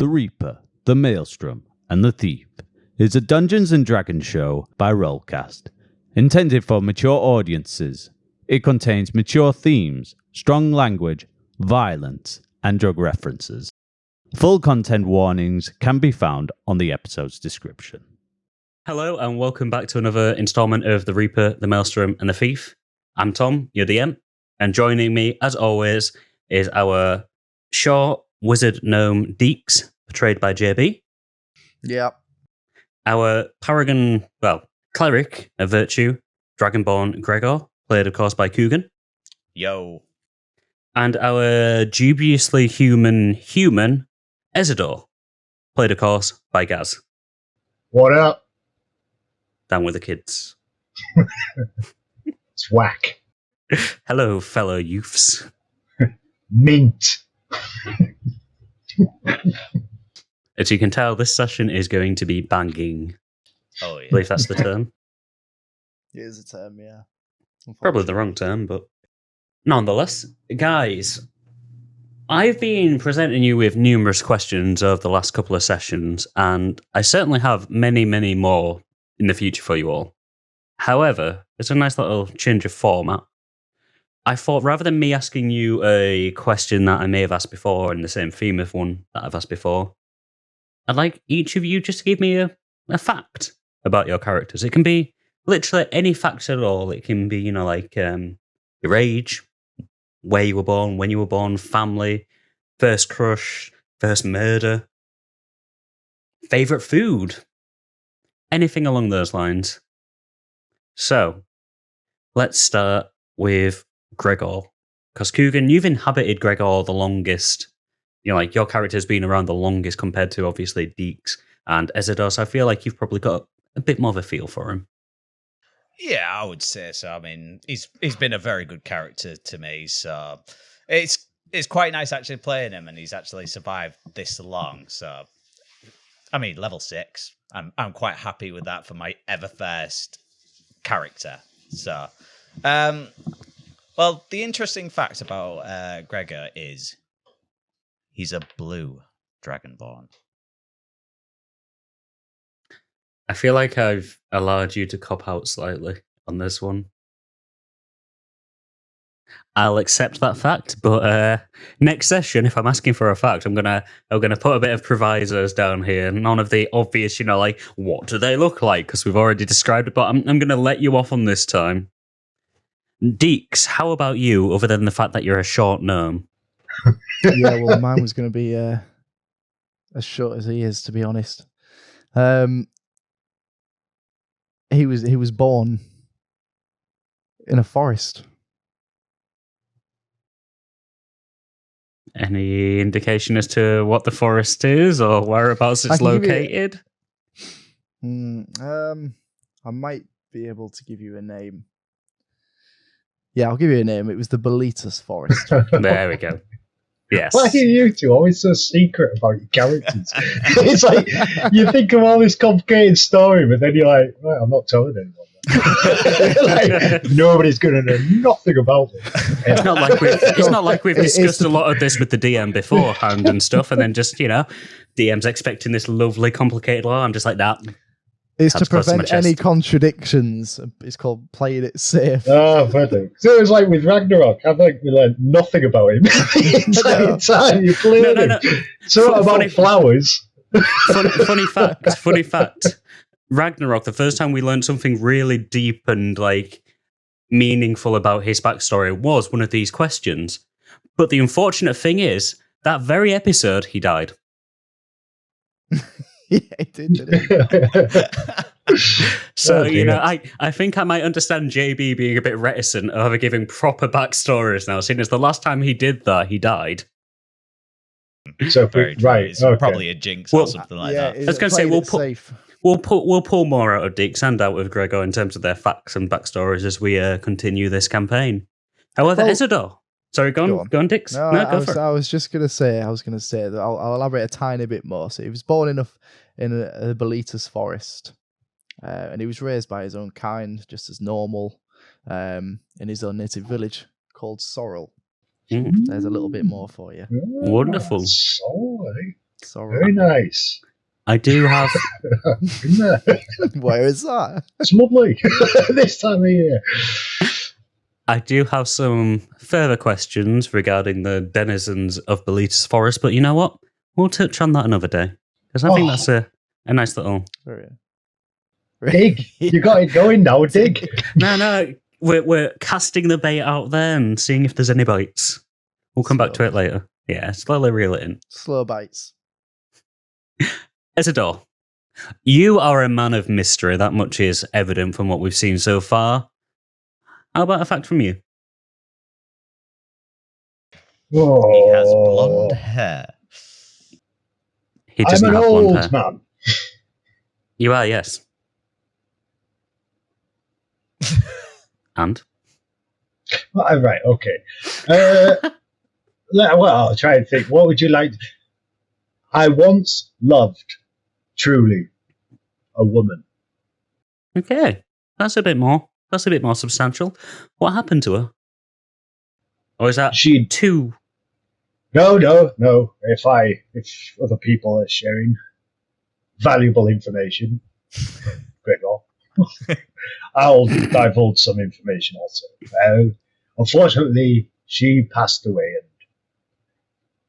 The Reaper, the Maelstrom, and the Thief is a Dungeons & Dragons show by RollCast, intended for mature audiences. It contains mature themes, strong language, violence, and drug references. Full content warnings can be found on the episode's description. Hello and welcome back to another installment of The Reaper, the Maelstrom, and the Thief. I'm Tom, your DM, and joining me, as always, is our short wizard gnome Dix, portrayed by JB. Yep. Our paragon, cleric of virtue, dragonborn Gregor, played, of course, by Coogan. Yo. And our dubiously human Ezador, played, of course, by Gaz. What up? Down with the kids. It's whack. Hello, fellow youths. Mint. As you can tell, this session is going to be banging. Oh, yeah. I believe that's the term. It is a term, yeah. Probably the wrong term, but nonetheless, guys, I've been presenting you with numerous questions over the last couple of sessions, and I certainly have many, many more in the future for you all. However, it's a nice little change of format. I thought rather than me asking you a question that I may have asked before in the same theme of one that I've asked before, I'd like each of you just to give me a fact about your characters. It can be literally any fact at all. It can be, your age, where you were born, when you were born, family, first crush, first murder, favourite food, anything along those lines. So, let's start with Gregor. Because Coogan, you've inhabited Gregor the longest. Your character's been around the longest compared to, obviously, Dix and Ezador, so I feel like you've probably got a bit more of a feel for him. Yeah, I would say so. I mean, he's been a very good character to me, so it's quite nice actually playing him, and he's actually survived this long. So, I mean, level 6. I'm quite happy with that for my ever first character. So, well, the interesting fact about Gregor is he's a blue dragonborn. I feel like I've allowed you to cop out slightly on this one. I'll accept that fact, but next session, if I'm asking for a fact, I'm gonna put a bit of provisos down here. None of the obvious, what do they look like? Because we've already described it. But I'm gonna let you off on this time. Dix, how about you? Other than the fact that you're a short gnome. Yeah, well, mine was going to be as short as he is, to be honest. He was born in a forest. Any indication as to what the forest is or whereabouts it's located? I might be able to give you a name. Yeah, I'll give you a name. It was the Belitas Forest. There we go. Yes. Why are you two always so secret about your characters? It's like you think of all this complicated story, but then you're like, right, I'm not telling anyone. Nobody's going to know nothing about it. It's not like we've discussed a lot of this with the DM beforehand and stuff, and then just DM's expecting this lovely complicated law. I'm just like that. It's to prevent any contradictions. It's called playing it safe. Oh, perfect. So it was like with Ragnarok. I think we learned nothing about him. The entire time you played him. So about flowers. Funny fact. Ragnarok, the first time we learned something really deep and meaningful about his backstory was one of these questions. But the unfortunate thing is, that very episode, he died. Yeah, it did, didn't it? So, I think I might understand JB being a bit reticent over giving proper backstories now, seeing as the last time he did that, he died. So, very true. right, It's okay. probably a jinx or something like that. I was going to say, we'll pull more out of Dix and out of Gregor in terms of their facts and backstories as we continue this campaign. However, Ezador. Sorry, go on, Dix. No, I was going to say that I'll elaborate a tiny bit more. So he was born in a Belitas forest, and he was raised by his own kind, just as normal, in his own native village called Sorrel. There's a little bit more for you. Wonderful. Sorry. Sorry. Very nice. I do have. Where is that? It's lovely this time of year. I do have some further questions regarding the denizens of Belita's Forest, but you know what? We'll touch on that another day. Because I think that's a nice little... Dig. You got it going now, dig. No. We're casting the bait out there and seeing if there's any bites. We'll come back to it later. Yeah, slowly reel it in. Slow bites. Ezador, you are a man of mystery. That much is evident from what we've seen so far. How about a fact from you? Oh. He has blonde hair. He doesn't I'm an have blonde old hair. man. You are, yes. And? Right, okay. Well, I'll try and think. What would you like? I once loved, truly, a woman. Okay, that's a bit more substantial. What happened to her? Or is that too? No. If other people are sharing valuable information, Gregor, I'll divulge some information also. Unfortunately, she passed away and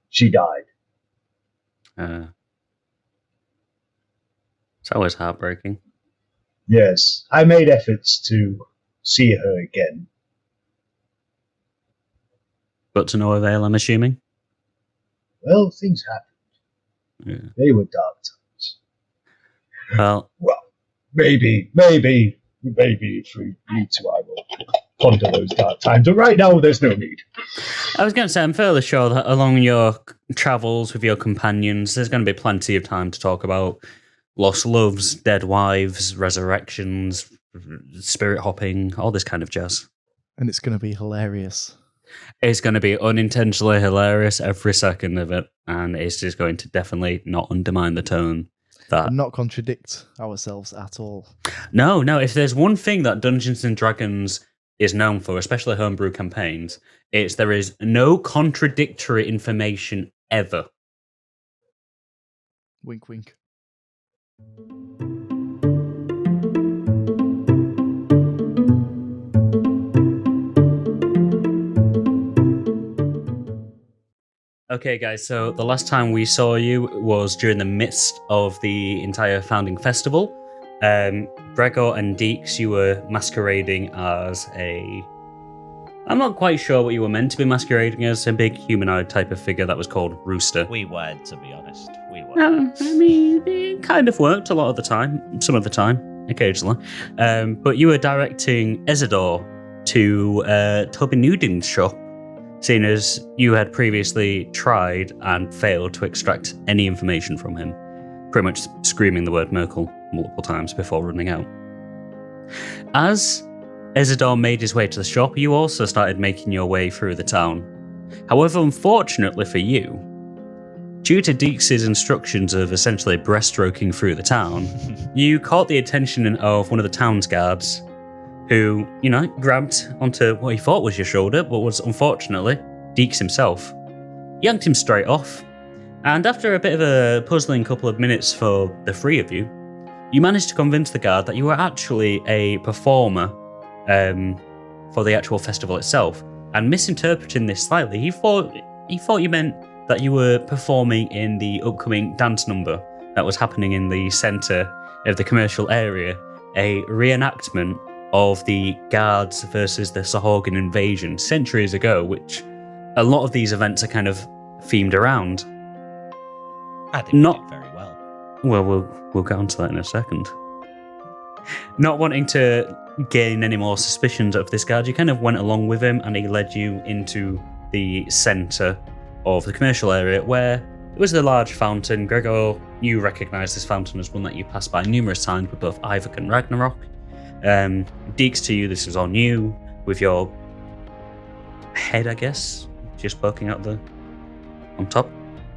she died. It's always heartbreaking. Yes, I made efforts to see her again. But to no avail, I'm assuming? Well, things happened. Yeah. They were dark times. Well, maybe if we need to, I will ponder those dark times. But right now, there's no need. I was going to say, I'm fairly sure that along your travels with your companions, there's going to be plenty of time to talk about lost loves, dead wives, resurrections, spirit hopping, all this kind of jazz. And it's going to be hilarious. It's going to be unintentionally hilarious every second of it, and it's just going to definitely not undermine the tone. And not contradict ourselves at all. No. If there's one thing that Dungeons and Dragons is known for, especially homebrew campaigns, it's there is no contradictory information ever. Wink, wink. Okay, guys, so the last time we saw you was during the midst of the entire founding festival. Gregor and Dix, you were masquerading as a... I'm not quite sure what you were meant to be masquerading as, a big humanoid type of figure that was called Rooster. We weren't, to be honest. We weren't. I mean, it kind of worked a lot of the time, some of the time, occasionally. But you were directing Ezador to Toby Newden's shop, seeing as you had previously tried and failed to extract any information from him, pretty much screaming the word Merkel multiple times before running out. As Ezador made his way to the shop, you also started making your way through the town. However, unfortunately for you, due to Dix's instructions of essentially breaststroking through the town, you caught the attention of one of the town's guards, who, grabbed onto what he thought was your shoulder, but was unfortunately Dix himself. Yanked him straight off, and after a bit of a puzzling couple of minutes for the three of you, you managed to convince the guard that you were actually a performer for the actual festival itself. And misinterpreting this slightly, he thought you meant that you were performing in the upcoming dance number that was happening in the centre of the commercial area, a reenactment of the Guards versus the Sahorgan invasion centuries ago, which a lot of these events are kind of themed around. I think we did very well. Well, we'll get onto that in a second. Not wanting to gain any more suspicions of this guard, you kind of went along with him, and he led you into the centre of the commercial area, where it was the large fountain. Gregor, you recognise this fountain as one that you passed by numerous times with both Ivok and Ragnarok. Dix, to you, this was on you, with your head, I guess, just poking out on top.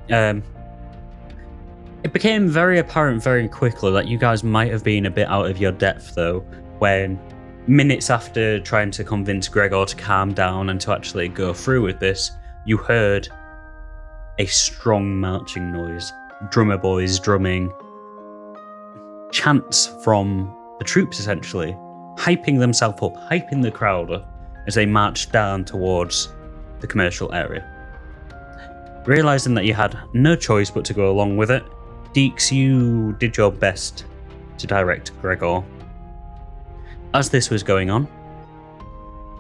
It became very apparent very quickly that you guys might have been a bit out of your depth, though, when minutes after trying to convince Gregor to calm down and to actually go through with this, you heard a strong marching noise drummer boys drumming, chants from the troops essentially, hyping themselves up, hyping the crowd up as they marched down towards the commercial area. Realising that you had no choice but to go along with it, Dix, you did your best to direct Gregor. As this was going on,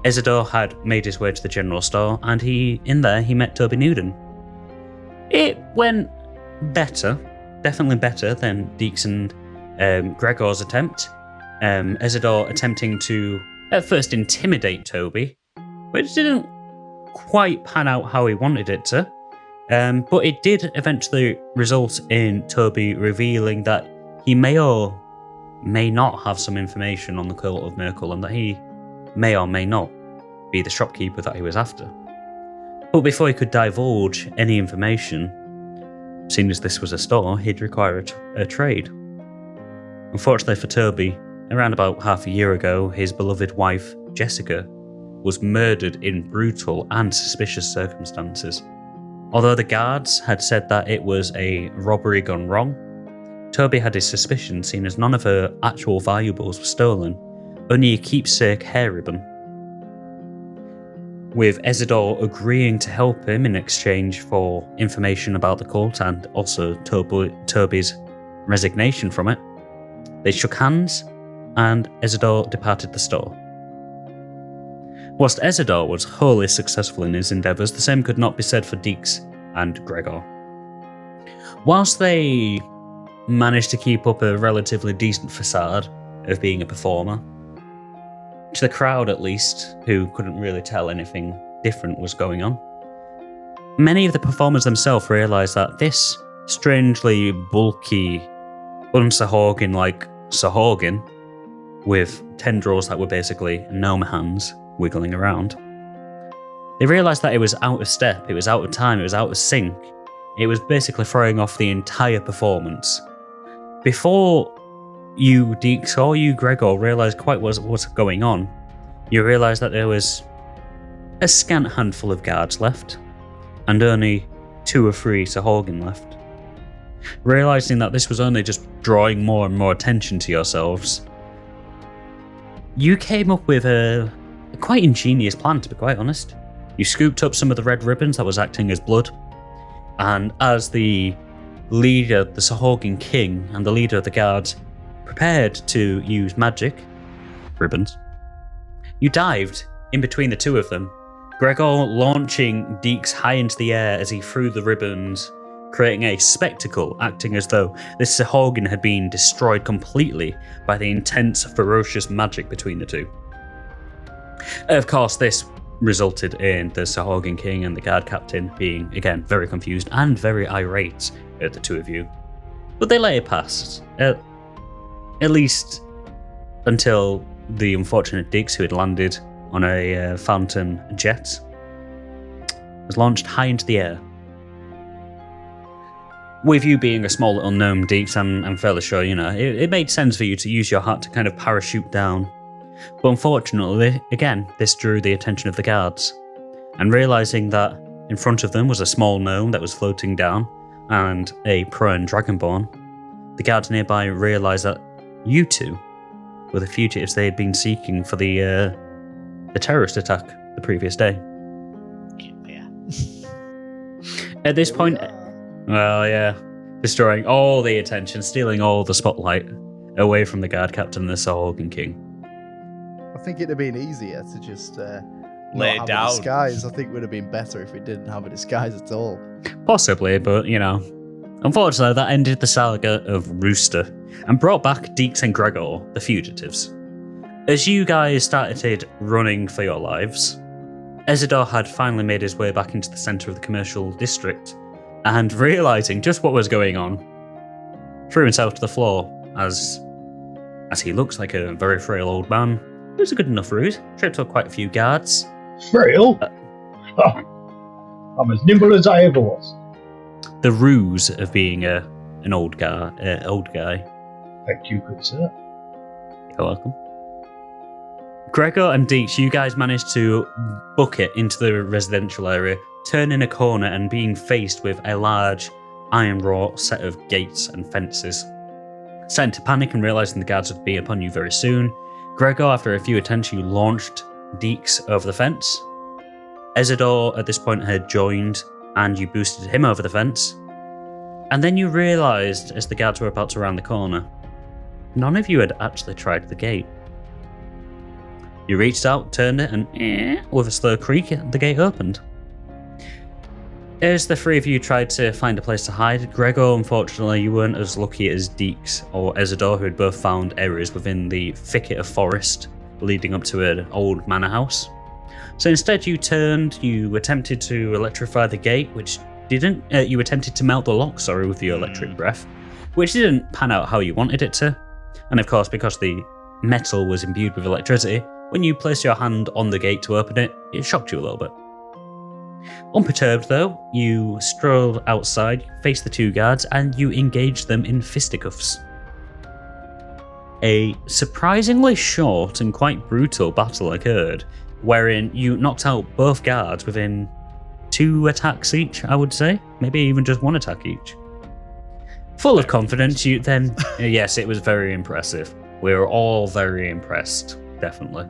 Ezador had made his way to the general store, and in there he met Toby Newden. It went better, definitely better than Dix and Gregor's attempt. Ezador attempting to at first intimidate Toby, but it didn't quite pan out how he wanted it to. But it did eventually result in Toby revealing that he may or may not have some information on the cult of Merkel, and that he may or may not be the shopkeeper that he was after. But before he could divulge any information, seeing as this was a store, he'd require a trade. Unfortunately for Toby, around about half a year ago, his beloved wife, Jessica, was murdered in brutal and suspicious circumstances. Although the guards had said that it was a robbery gone wrong, Toby had his suspicions, seeing as none of her actual valuables were stolen, only a keepsake hair ribbon. With Ezador agreeing to help him in exchange for information about the cult and also Toby's resignation from it, they shook hands and Ezador departed the store. Whilst Ezador was wholly successful in his endeavours, the same could not be said for Dix and Gregor. Whilst they managed to keep up a relatively decent facade of being a performer, to the crowd at least, who couldn't really tell anything different was going on, many of the performers themselves realised that this strangely bulky, unsahorgan-like Sahorgan, with tendrils that were basically gnome hands wiggling around, they realised that it was out of step, it was out of time, it was out of sync. It was basically throwing off the entire performance. Before you, Dix, or you, Gregor, realised quite what's going on, you realised that there was a scant handful of guards left, and only 2 or 3 Sahorgan left. Realising that this was only just drawing more and more attention to yourselves, you came up with a quite ingenious plan, to be quite honest. You scooped up some of the red ribbons that was acting as blood, and as the leader, the Sahorgan king, and the leader of the guards prepared to use magic ribbons, you dived in between the 2 of them, Gregor launching Dix high into the air as he threw the ribbons, creating a spectacle, acting as though this Sahorgan had been destroyed completely by the intense, ferocious magic between the 2. Of course, this resulted in the Sahorgan king and the guard captain being, again, very confused and very irate at the 2 of you. But they let it pass, at least until the unfortunate Dix, who had landed on a Phantom jet, was launched high into the air. With you being a small little gnome, Dix, I'm fairly sure, it made sense for you to use your hat to kind of parachute down. But unfortunately, again, this drew the attention of the guards. And realising that in front of them was a small gnome that was floating down, and a prone dragonborn, the guards nearby realised that you 2 were the fugitives they had been seeking for the terrorist attack the previous day. Yeah. At this point, well, yeah, destroying all the attention, stealing all the spotlight away from the guard captain and the Sahorgan king. I think it'd have been easier to just lay not down. have a disguise. I think it would have been better if we didn't have a disguise at all. Possibly, but unfortunately, that ended the saga of Rooster and brought back Dix and Gregor, the fugitives. As you guys started running for your lives, Ezador had finally made his way back into the centre of the commercial district, and realising just what was going on, threw himself to the floor as he looks like a very frail old man. It was a good enough route. Tripped up quite a few guards. Frail? I'm as nimble as I ever was. The ruse of being an old guy. Thank you, good sir. You're welcome. Gregor and Dix, you guys managed to book it into the residential area, turn in a corner and being faced with a large iron-wrought set of gates and fences. Starting to panic and realising the guards would be upon you very soon, Gregor, after a few attempts, you launched Dix over the fence. Ezador at this point had joined, and you boosted him over the fence. And then you realised, as the guards were about to round the corner, none of you had actually tried the gate. You reached out, turned it, and with a slow creak, the gate opened. As the three of you tried to find a place to hide, Gregor, unfortunately, you weren't as lucky as Dix or Ezador, who had both found areas within the thicket of forest leading up to an old manor house. So instead you attempted to electrify the gate, which didn't, you attempted to melt the lock, with your electric breath, which didn't pan out how you wanted it to. And of course, because the metal was imbued with electricity, when you placed your hand on the gate to open it, it shocked you a little bit. Unperturbed though, you strolled outside, faced the two guards, and you engaged them in fisticuffs. A surprisingly short and quite brutal battle occurred, wherein you knocked out both guards within 2 attacks each, I would say. Maybe even just 1 attack each. Full of confidence, you then... Yes, it was very impressive. We were all very impressed, definitely.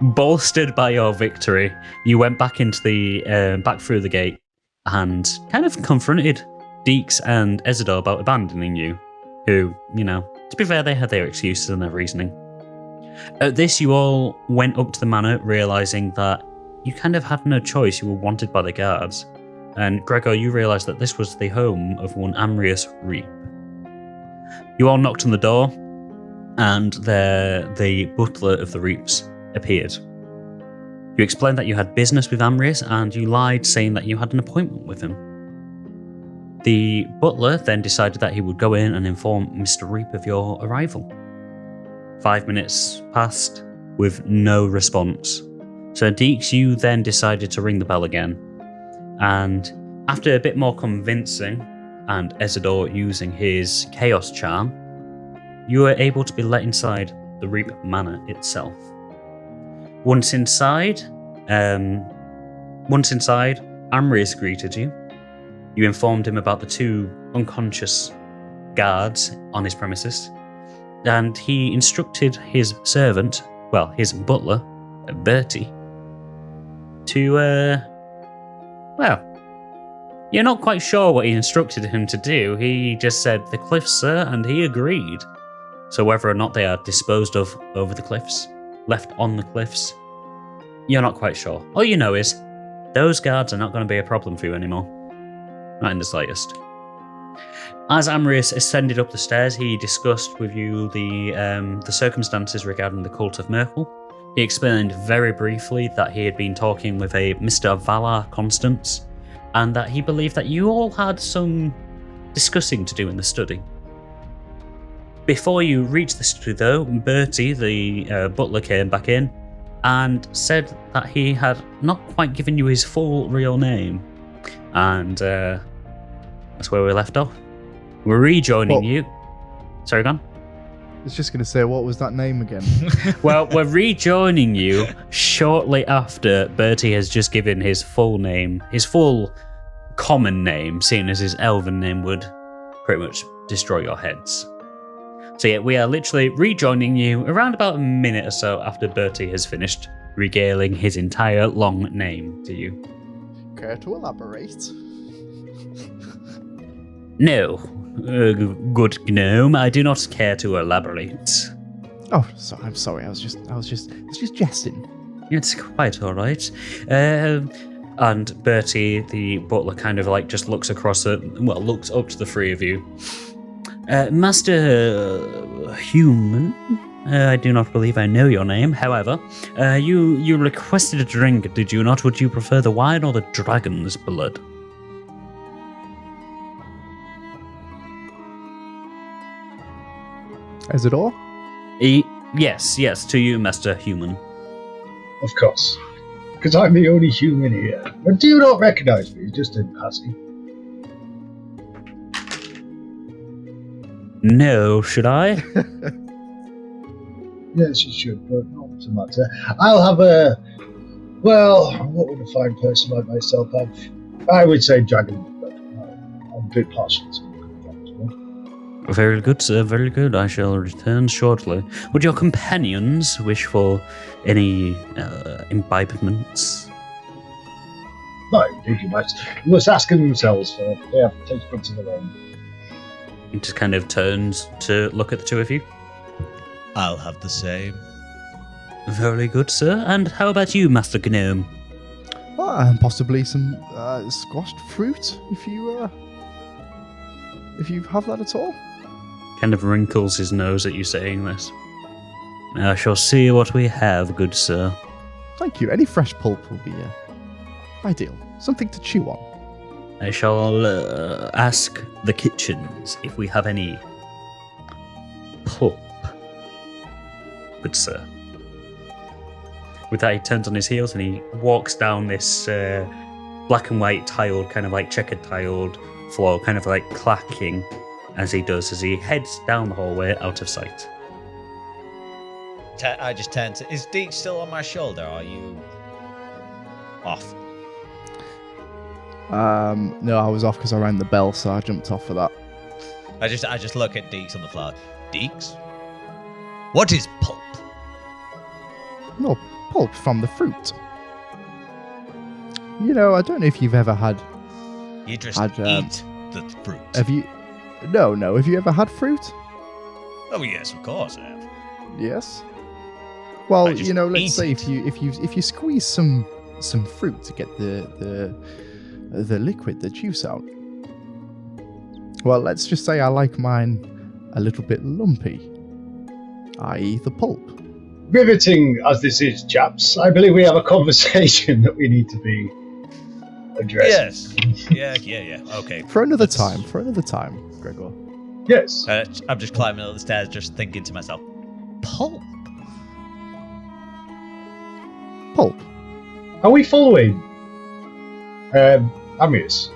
Bolstered by your victory, you went back into the back through the gate and kind of confronted Dix and Ezador about abandoning you, who, to be fair, they had their excuses and their reasoning. At this, you all went up to the manor, realising that you kind of had no choice. You were wanted by the guards. And Gregor, you realised that this was the home of one Amrius Reap. You all knocked on the door, and the butler of the Reaps appeared. You explained that you had business with Amrius, and you lied, saying that you had an appointment with him. The butler then decided that he would go in and inform Mr. Reap of your arrival. 5 minutes passed with no response. So Dix, you then decided to ring the bell again. And after a bit more convincing, and Ezador using his Chaos Charm, you were able to be let inside the Reap Manor itself. Once inside, Amrius greeted you. You informed him about the 2 unconscious guards on his premises, and he instructed his servant, his butler, Bertie, to, you're not quite sure what he instructed him to do. He just said, "The cliffs, sir," and he agreed. So whether or not they are disposed of over the cliffs, left on the cliffs, you're not quite sure. All you know is, those guards are not going to be a problem for you anymore. Not in the slightest. As Amrius ascended up the stairs, he discussed with you the circumstances regarding the cult of Merkel. He explained very briefly that he had been talking with a Mr. Valar Constance, and that he believed that you all had some discussing to do in the study. Before you reached the study though, Bertie, the butler, came back in and said that he had not quite given you his full real name. And that's where we left off. We're rejoining you. Sorry, go on. I was just going to say, what was that name again? Well, we're rejoining you shortly after Bertie has just given his full name, his full common name, seeing as his elven name would pretty much destroy your heads. So yeah, we are literally rejoining you around about a minute or so after Bertie has finished regaling his entire long name to you. Care to elaborate? No, good gnome, I do not care to elaborate. Oh, I'm sorry. I was just jesting. It's quite all right. And Bertie, the butler, kind of just looks across looks up to the 3 of you. Master Human, I do not believe I know your name. However, you requested a drink, did you not? Would you prefer the wine or the dragon's blood? Ezador? Yes, to you, Master Human. Of course. Because I'm the only human here. But do you not recognise me, just in passing? No, should I? Yes, you should, but not to matter. I'll have what would a fine person like myself have? I would say dragon. I'm a bit partial to dragons as well. Very good, sir. Very good. I shall return shortly. Would your companions wish for any imbibements? No, indeed, you must ask them themselves for. They have taste buds of their own. He just kind of turns to look at the two of you. I'll have the same. Very good, sir. And how about you, Master Gnome? And possibly some squashed fruit, if you have that at all. Kind of wrinkles his nose at you saying this. I shall see what we have, good sir. Thank you. Any fresh pulp will be ideal. Something to chew on. I shall ask the kitchens if we have any pulp, good sir. With that, he turns on his heels and he walks down this black and white tiled, kind of like checkered tiled floor, kind of like clacking as he does, as he heads down the hallway out of sight. I just turn to... Is Dix still on my shoulder, or are you off? No, I was off because I rang the bell, so I jumped off for that. I just look at Dix on the floor. Dix? What is pulp? No, pulp from the fruit. You know, I don't know if you've ever had... You just eat the fruit. Have you... No. Have you ever had fruit? Oh, yes, of course I have. Yes. Well, I just you know, let's eat say it. if you squeeze some fruit to get the liquid, the juice out. Well, let's just say I like mine a little bit lumpy, i.e. the pulp. Riveting as this is, chaps, I believe we have a conversation that we need to be addressing. Yes. Yeah. Okay. For another time, Gregor. Yes. I'm just climbing up the stairs, just thinking to myself, pulp? Pulp. Are we following Amrius?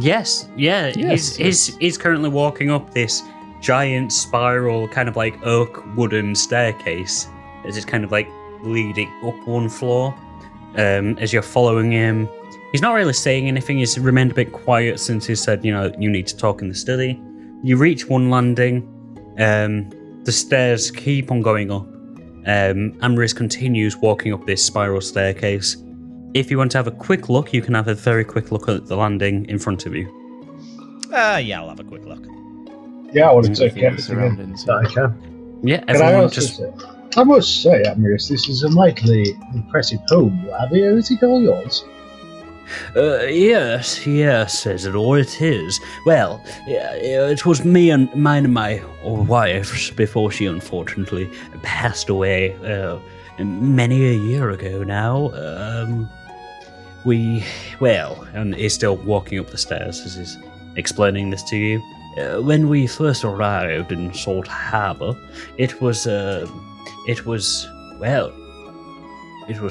Yes, yeah. Yes, He's currently walking up this giant spiral, kind of like oak wooden staircase, as it's kind of like leading up one floor. As you're following him, he's not really saying anything. He's remained a bit quiet since he said, you need to talk in the study. You reach one landing. The stairs keep on going up. Amrius continues walking up this spiral staircase. If you want to have a quick look, you can have a very quick look at the landing in front of you. Yeah, I'll have a quick look. Yeah, I want to take Looking at the everything in surroundings, that I yeah. can. Yeah, Can I everyone also just... say, I must say, Amrius, this is a mightily impressive home you have here. Is it all yours? Yes, Ezador, it is. Well, it was me and mine and my wife's before she unfortunately passed away many a year ago now. And he's still walking up the stairs as he's explaining this to you. When we first arrived in Salt Harbor, it was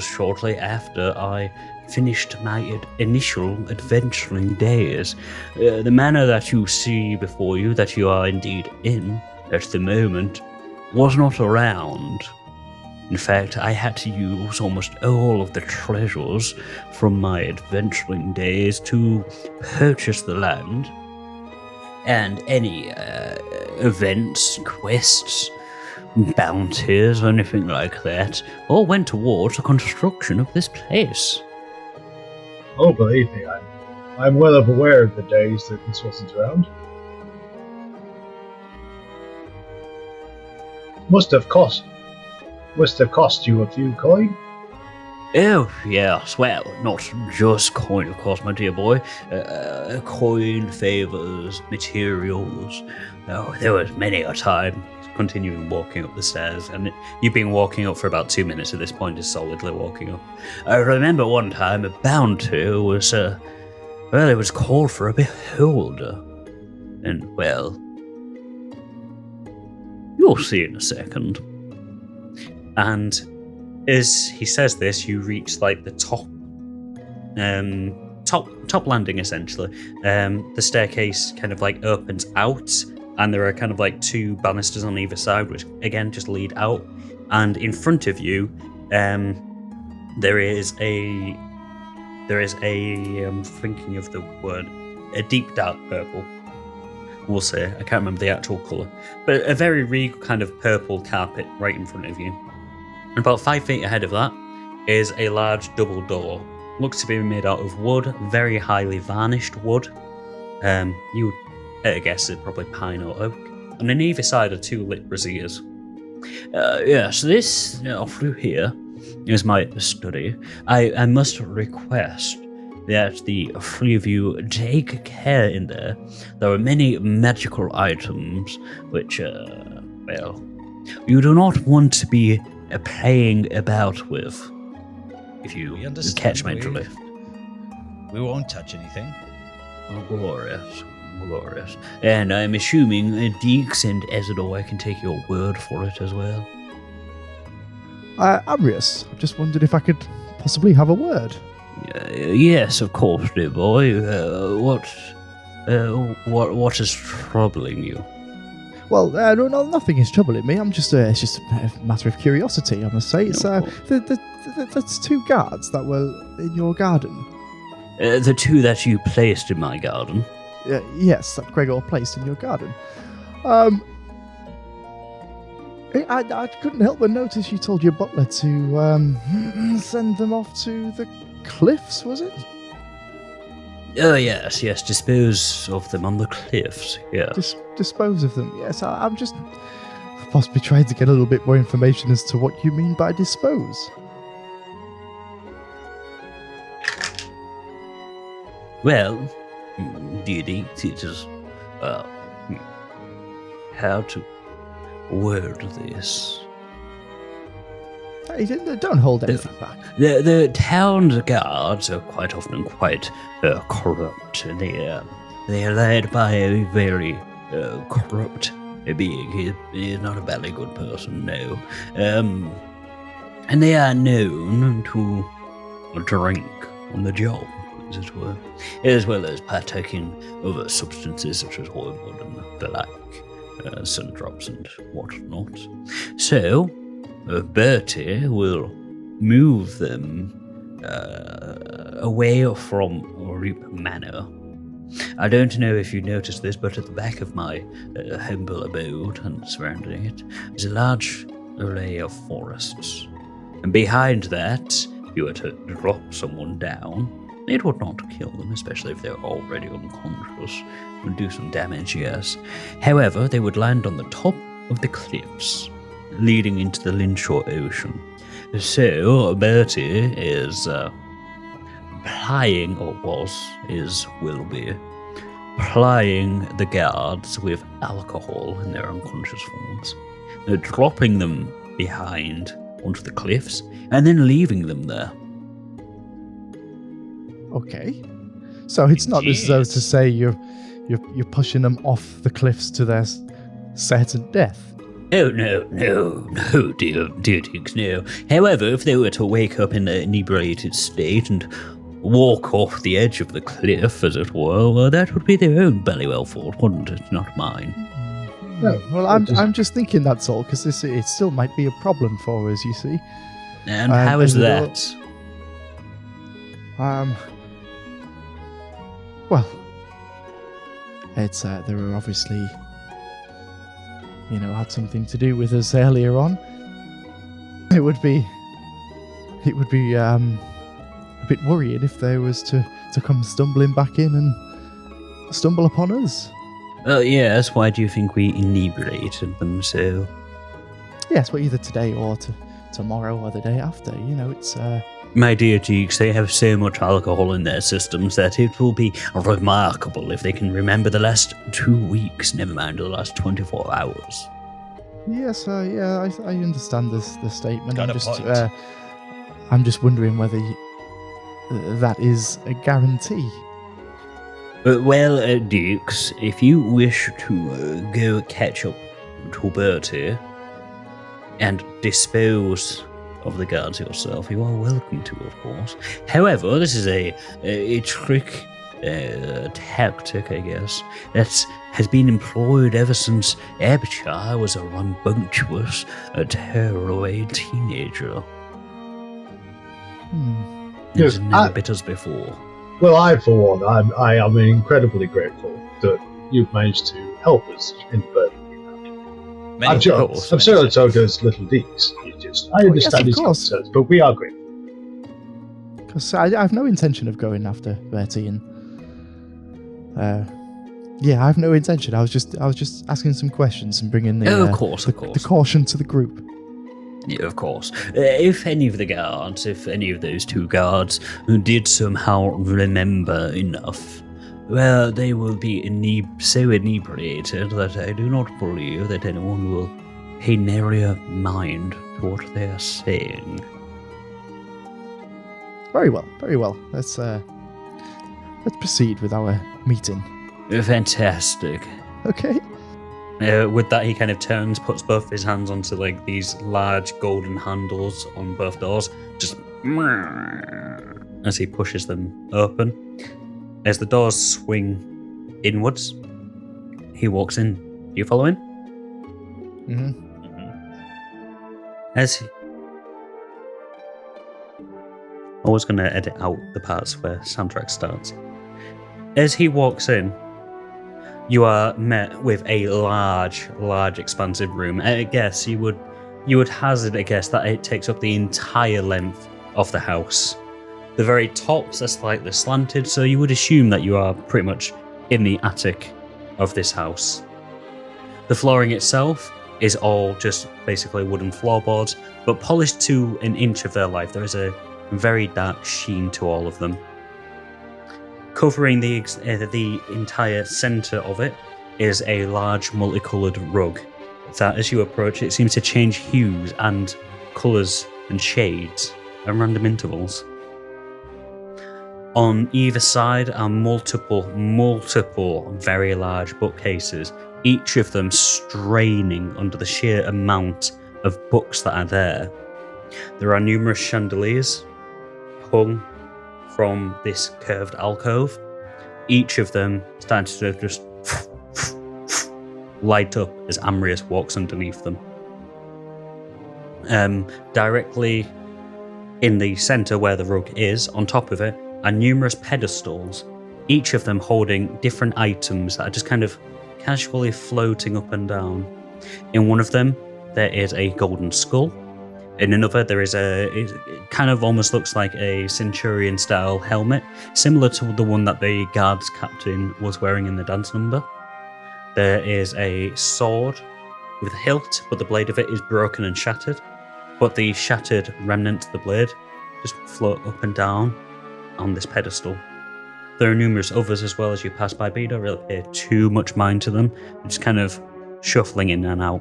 shortly after I finished my initial adventuring days. The manor that you see before you, that you are indeed in at the moment, was not around. In fact, I had to use almost all of the treasures from my adventuring days to purchase the land. And any events, quests, bounties, anything like that, all went towards the construction of this place. Oh, believe me, I'm well aware of the days that this wasn't around. Must have cost you a few coin. Oh, yes, well, not just coin, of course, my dear boy. Coin, favours, materials. Oh, there was many a time. Continuing walking up the stairs, and you've been walking up for about 2 minutes at this point, is solidly walking up. I remember one time a bounty was, it was called for a beholder. And, well, you'll see in a second. And as he says this, you reach, like, the top landing, essentially. The staircase kind of, like, opens out, and there are kind of like 2 banisters on either side, which again just lead out. And in front of you, there is a there is I'm thinking of the word, a deep dark purple, we'll say. I can't remember the actual colour. But a very regal kind of purple carpet right in front of you. And about 5 feet ahead of that is a large double door. Looks to be made out of wood, very highly varnished wood. You would guess it's probably pine or oak. And on either side are 2 lit braziers. Yes, this through here is my study. I must request that the 3 of you take care in there. There are many magical items which, you do not want to be playing about with. If you catch my drift. We won't touch anything. Oh, glorious. Glorious. And I'm assuming Dix and Ezador, I can take your word for it as well. Amrius, I just wondered if I could possibly have a word. Yes, of course, dear boy. What is troubling you? Well, no, nothing is troubling me. It's just a matter of curiosity, I must say. It's that's 2 guards that were in your garden. The 2 that you placed in my garden. Yes, that Gregor placed in your garden. I couldn't help but notice you told your butler to send them off to the cliffs, was it? Oh, yes, dispose of them on the cliffs, yeah. Dispose of them, yes. I'm just possibly trying to get a little bit more information as to what you mean by dispose. Well, dear Dix, it is, how to word this? Hey, don't hold anything back. The town guards are quite often quite corrupt. They are led by a very corrupt being. He is not a very good person, no. And they are known to drink on the job, as it were, as well as partaking of substances such as wormwood and the like, sun drops and whatnot. So, Bertie will move them away from Reap Manor. I don't know if you noticed this, but at the back of my humble abode and surrounding it is a large array of forests. And behind that, if you were to drop someone down, it would not kill them, especially if they're already unconscious. It would do some damage, yes. However, they would land on the top of the cliffs, leading into the Linshore Ocean. So, Bertie is plying, or will be, plying the guards with alcohol in their unconscious forms, dropping them behind onto the cliffs, and then leaving them there. Okay. So it's not as though to say you're pushing them off the cliffs to their certain death. Oh, no, dear Dix, no. However, if they were to wake up in an inebriated state and walk off the edge of the cliff, as it were, well, that would be their own ballywell fault, wouldn't it? Not mine. No, well, I'm just thinking that's all, because it still might be a problem for us, you see. And how is that? Well, it's there were obviously, had something to do with us earlier on. It would be a bit worrying if they was to come stumbling back in and stumble upon us. Yes, why do you think we inebriated them so? Yes, well, either today or tomorrow or the day after. It's... My dear Dix, they have so much alcohol in their systems that it will be remarkable if they can remember the last 2 weeks, never mind the last 24 hours. Yes, I understand the statement. Got a point. I'm just wondering whether that is a guarantee. Well, Dix, if you wish to go catch up to Bertie and dispose of the guards yourself, you are welcome to, of course. However, this is a trick, tactic, I guess, that has been employed ever since Abchar was a rambunctious, tearaway teenager. Yes, It's never bit us before. Well, for one, I am incredibly grateful that you've managed to help us in the burden. I'm sure so does Little Dix. I understand his concerns, but we are grateful. Because I have no intention of going after Bertie, and I have no intention. I was just asking some questions and bringing the caution to the group. Yeah, of course. If any of those two guards did somehow remember enough, well, they will be so inebriated that I do not believe that anyone will pay nary a mind to what they are saying. Very well, very well. Let's proceed with our meeting. Fantastic. Okay. With that, he kind of turns, puts both his hands onto like these large golden handles on both doors, just as he pushes them open. As the doors swing inwards, he walks in. Do you follow in? Mm-hmm. I was going to edit out the parts where soundtrack starts. As he walks in, you are met with a large, expansive room. I guess you would hazard a guess that it takes up the entire length of the house. The very tops are slightly slanted, so you would assume that you are pretty much in the attic of this house. The flooring itself is all just basically wooden floorboards, but polished to an inch of their life. There is a very dark sheen to all of them. Covering the entire centre of it is a large multicoloured rug that, as you approach it, seems to change hues and colours and shades at random intervals. On either side are multiple very large bookcases, each of them straining under the sheer amount of books that are there. There are numerous chandeliers hung from this curved alcove, each of them starting to just light up as Amrius walks underneath them. Directly in the centre where the rug is, on top of it, are numerous pedestals, each of them holding different items that are just kind of casually floating up and down. In one of them, there is a golden skull. In another, there is it kind of almost looks like a Centurion-style helmet, similar to the one that the guards captain was wearing in the dance number. There is a sword with a hilt, but the blade of it is broken and shattered. But the shattered remnants of the blade just float up and down on this pedestal. There are numerous others as well as you pass by, but you don't really pay too much mind to them. You're just kind of shuffling in and out.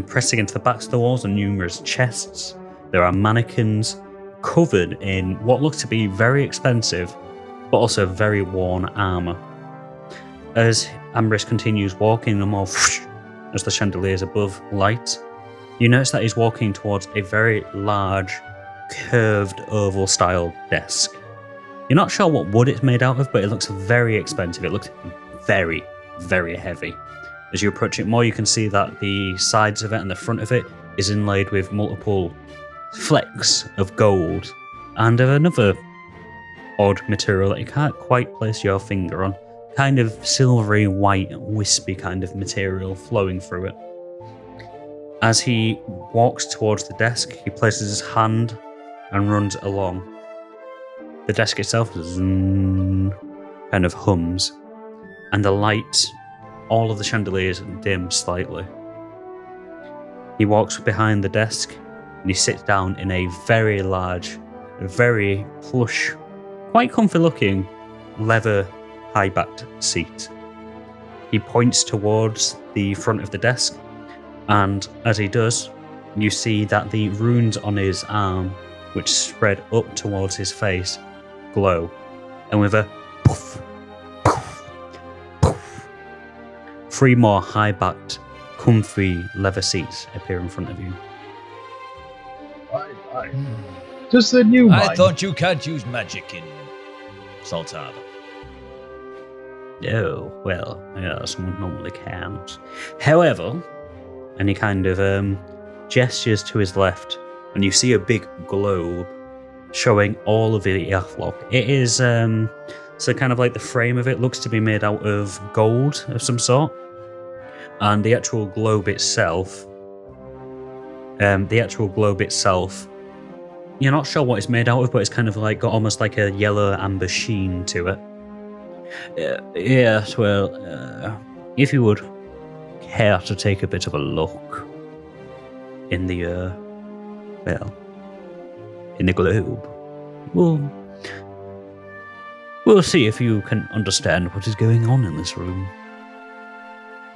Pressed against the backs of the walls are numerous chests. There are mannequins covered in what looks to be very expensive, but also very worn armour. As Amrius continues walking and more as the chandeliers above light, you notice that he's walking towards a very large, curved oval-style desk. You're not sure what wood it's made out of, but it looks very expensive. It looks very, very heavy. As you approach it more, you can see that the sides of it and the front of it is inlaid with multiple flecks of gold and of another odd material that you can't quite place your finger on. Kind of silvery, white, wispy kind of material flowing through it. As he walks towards the desk, he places his hand and runs along. The desk itself kind of hums, and the light, all of the chandeliers dim slightly. He walks behind the desk and he sits down in a very large, very plush, quite comfy looking leather high-backed seat. He points towards the front of the desk, and as he does, you see that the runes on his arm, which spread up towards his face, glow, and with a poof, poof, poof, 3 more high-backed, comfy leather seats appear in front of you. Why? Just the new I mine. thought you can't use magic in Salt Harbor. Oh, well, yes, one normally can't. However, and he kind of gestures to his left, and you see a big globe showing all of the Earthlock. It is, so kind of like the frame of it looks to be made out of gold of some sort. And the actual globe itself, you're not sure what it's made out of, but it's kind of like got almost like a yellow amber sheen to it. Yes, well, if you would care to take a bit of a look in the, in the globe, we'll see if you can understand what is going on in this room.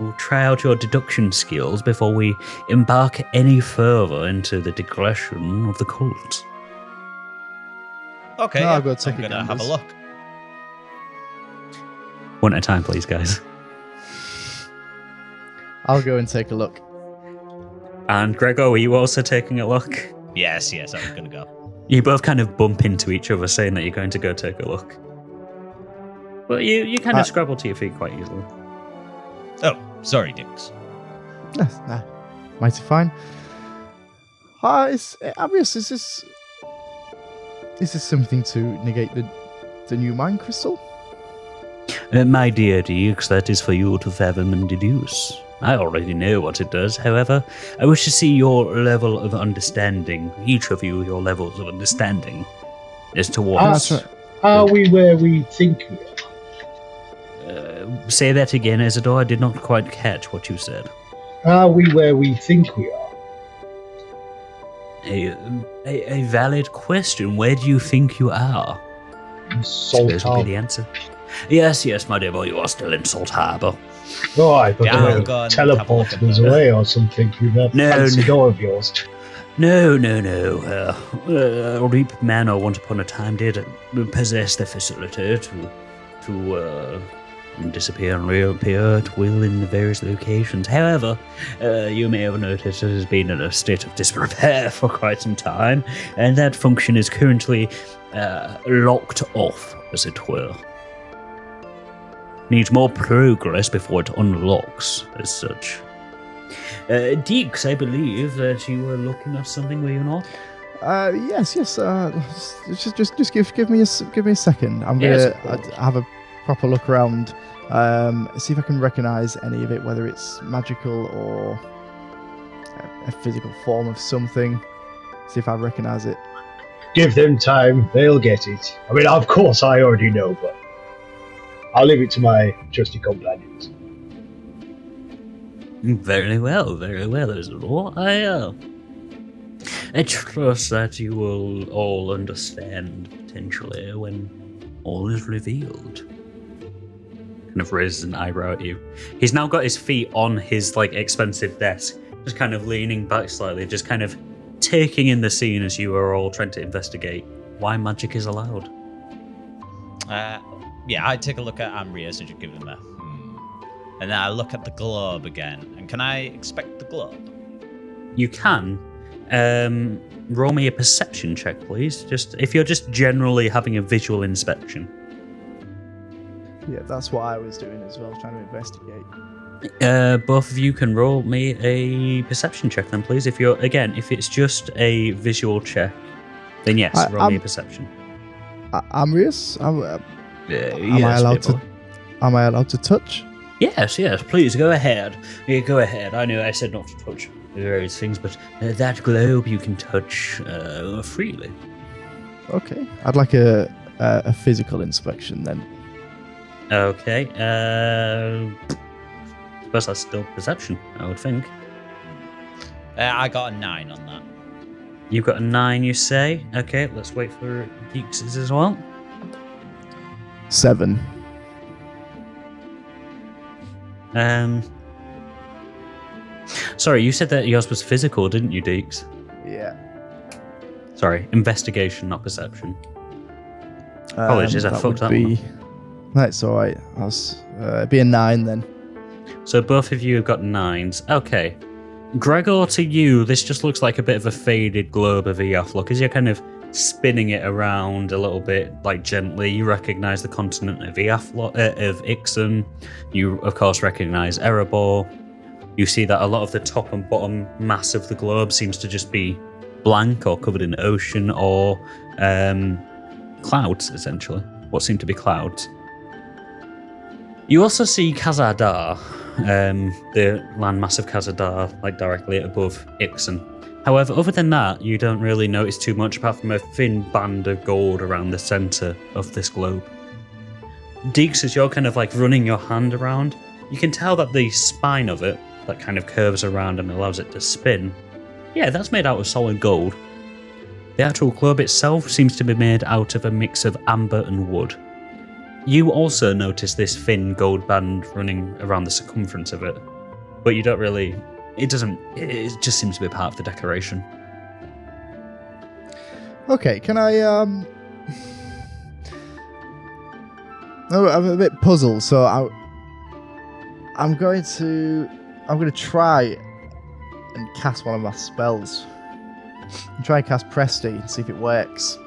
We'll try out your deduction skills before we embark any further into the digression of the cult. Okay, I'm going to have a look. One at a time, please, guys. I'll go and take a look. And Gregor, were you also taking a look? Yes, I'm going to go. You both kind of bump into each other saying that you're going to go take a look. But you kind of scrabble to your feet quite easily. Oh, sorry, Dix. Nah, mighty fine. Amrius, is this something to negate the new mind crystal? My dear Dix, that is for you to fathom and deduce. I already know what it does. However, I wish to see your level of understanding, each of you, your levels of understanding, as to what... Are we where we think we are? Say that again, Ezador. I did not quite catch what you said. Are we where we think we are? A valid question. Where do you think you are? Salt Suppose would be the answer. Yes, my dear boy, you are still in Salt Harbour. Oh, I thought they teleported us away or something through that fancy door of yours. No. Reap Manor, once upon a time, did possess the facility to disappear and reappear at will in the various locations. However, you may have noticed it has been in a state of disrepair for quite some time, and that function is currently locked off, as it were. Needs more progress before it unlocks, as such. Dix, I believe that you were looking at something, were you not? Yes. Just give me a second. I'm gonna have a proper look around. See if I can recognise any of it, whether it's magical or a physical form of something. See if I recognise it. Give them time; they'll get it. I mean, of course, I already know, but I'll leave it to my trusty companions. Very well, Ezador. I trust that you will all understand potentially when all is revealed. Kind of raises an eyebrow at you. He's now got his feet on his expensive desk, just kind of leaning back slightly, just kind of taking in the scene as you are all trying to investigate why magic is allowed. I take a look at Amrius and just give him a and then I look at the globe again. And can I inspect the globe? You can. Roll me a perception check, please. Just if you're just generally having a visual inspection. Yeah, that's what I was doing as well, trying to investigate. Both of you can roll me a perception check then, please. If it's just a visual check, then yes, roll me a perception. Amrius, am I allowed to touch? Yes, please go ahead. Go ahead. I know I said not to touch various things, but that globe you can touch freely. Okay, I'd like a physical inspection then. Okay. Suppose that's still perception, I would think. I got a 9 on that. You've got a 9, you say? Okay, let's wait for Dix's as well. 7. Sorry, you said that yours was physical, didn't you, Dix? Yeah. Sorry, investigation, not perception. Apologies, I fucked that one up. That's alright. It'd be a 9 then. So both of you have got 9s. Okay. Gregor, to you, this just looks like a bit of a faded globe of Earthlock. As you're kind of spinning it around a little bit, gently, you recognise the continent of Ixon. You, of course, recognise Erebor. You see that a lot of the top and bottom mass of the globe seems to just be blank or covered in ocean or clouds, essentially. What seem to be clouds. You also see Khazad-dûr, the landmass of Khazad-dûr, like directly above Ixen. However, other than that, you don't really notice too much apart from a thin band of gold around the centre of this globe. Dix, as you're kind of like running your hand around, you can tell that the spine of it, that kind of curves around and allows it to spin, yeah, that's made out of solid gold. The actual globe itself seems to be made out of a mix of amber and wood. You also notice this thin gold band running around the circumference of it, but you don't really... it just seems to be part of the decoration. Okay, can I, Oh, I'm a bit puzzled, so I'm going to try and cast one of my spells. And try and cast Presti and see if it works.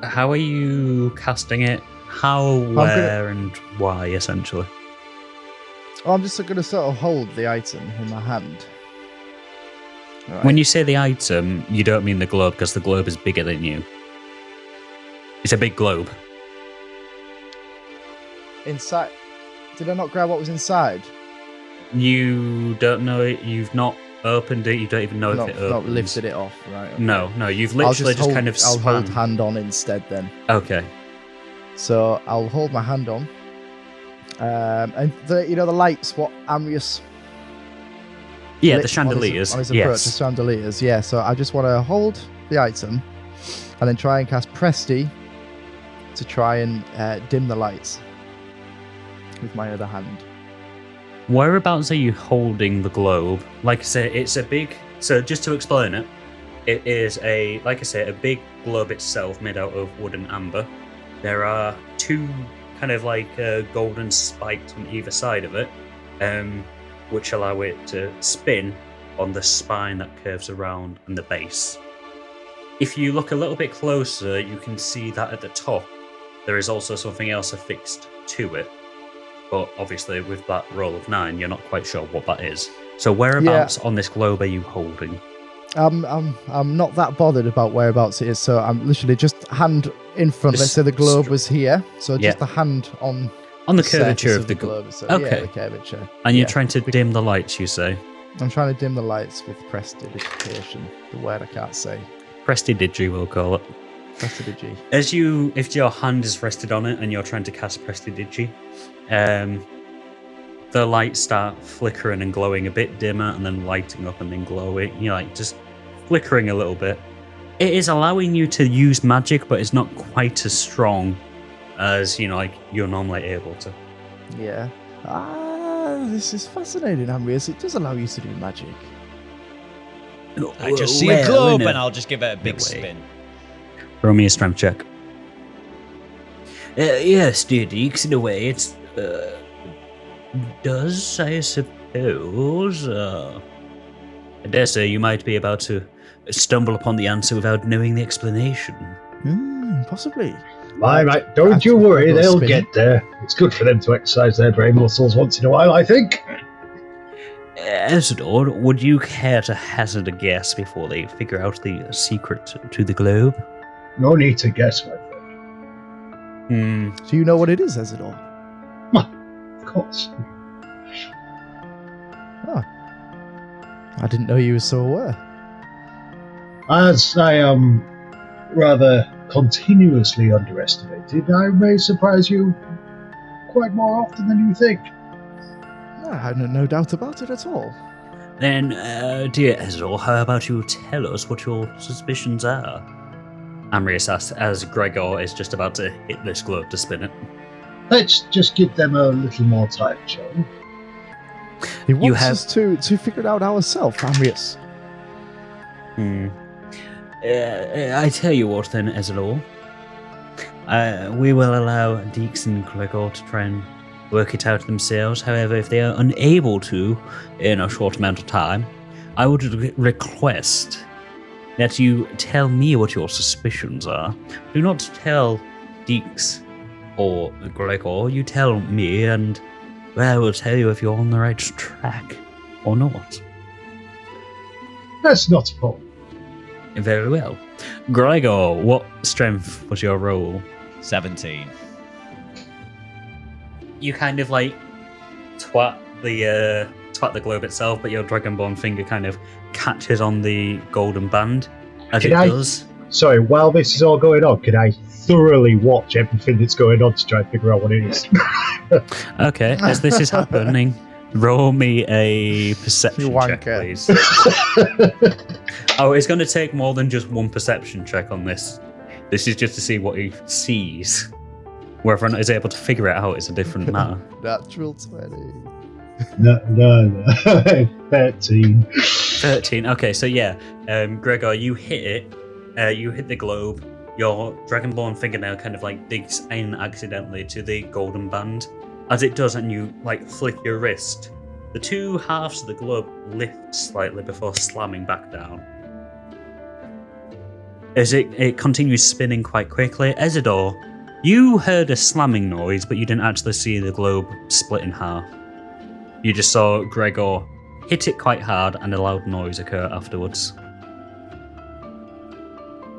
How are you casting it? How, where, and why, essentially? I'm just going to sort of hold the item in my hand. Right. When you say the item, you don't mean the globe, because the globe is bigger than you. It's a big globe. Inside? Did I not grab what was inside? You don't know it. You've not opened it. You don't even know if it opens. Not lifted it off, right? Okay. No. You've literally just kind of I'll hold hand on instead then. Okay. So I'll hold my hand on. And the lights, what Amrius... Yeah, the chandeliers. On his approach, the chandeliers, yeah. So I just want to hold the item and then try and cast Presti to try and dim the lights with my other hand. Whereabouts are you holding the globe? Like I say, it's a big... So just to explain it, it is a big globe itself made out of wood and amber. There are two kind of like golden spikes on either side of it, which allow it to spin on the spine that curves around and the base. If you look a little bit closer, you can see that at the top, there is also something else affixed to it. But obviously, with that roll of 9, you're not quite sure what that is. So whereabouts on this globe are you holding? I'm not that bothered about whereabouts it is. So I'm literally just hand in front. Let's say the globe was here, so just a hand on the curvature of the globe. So, okay. Yeah, the curvature. And you're trying to dim the lights, you say? I'm trying to dim the lights with prestidigitation. The word I can't say. Prestidigi, we'll call it. Prestidigi. If your hand is rested on it and you're trying to cast Prestidigi, the lights start flickering and glowing a bit dimmer and then lighting up and then glowing. You're like just flickering a little bit. It is allowing you to use magic, but it's not quite as strong as you're normally able to. Yeah. This is fascinating, Amrius. It does allow you to do magic. I just see a globe and I'll just give it a big spin. Roll me a strength check. Yes, dear Dix, in a way, it's does, I suppose. I dare say you might be about to stumble upon the answer without knowing the explanation. Possibly. Right, don't you worry, they'll get there. It's good for them to exercise their brain muscles once in a while, I think. Ezador, would you care to hazard a guess before they figure out the secret to the globe? No need to guess, my friend. Do you know what it is, Ezador? Of course. I didn't know you were so aware. As I am rather continuously underestimated, I may surprise you quite more often than you think. I have no doubt about it at all. Then, dear Ezador, how about you tell us what your suspicions are? Amrius asks as Gregor is just about to hit this globe to spin it. Let's just give them a little more time, shall we? He wants us to figure it out ourselves, Amrius. I tell you what then, Ezador. We will allow Dix and Gregor to try and work it out themselves. However, if they are unable to in a short amount of time, I would request that you tell me what your suspicions are. Do not tell Dix or Gregor. You tell me, and I will tell you if you're on the right track or not. That's not a problem. Very well. Gregor, what strength was your roll? 17. You kind of like twat the globe itself, but your dragonborn finger kind of catches on the golden band as does. Sorry, while this is all going on, can I thoroughly watch everything that's going on to try and figure out what it is? Okay, as this is happening, roll me a perception check, please. Oh, it's going to take more than just one perception check on this. This is just to see what he sees. Whether or not he's able to figure it out is a different matter. Natural 20. No. 13. 13. Okay, so yeah, Gregor, you hit it. You hit the globe. Your dragonborn fingernail kind of like digs in accidentally to the golden band. As it does, and you like flick your wrist, the two halves of the globe lift slightly before slamming back down. As it continues spinning quite quickly, Ezador, you heard a slamming noise, but you didn't actually see the globe split in half. You just saw Gregor hit it quite hard and a loud noise occur afterwards.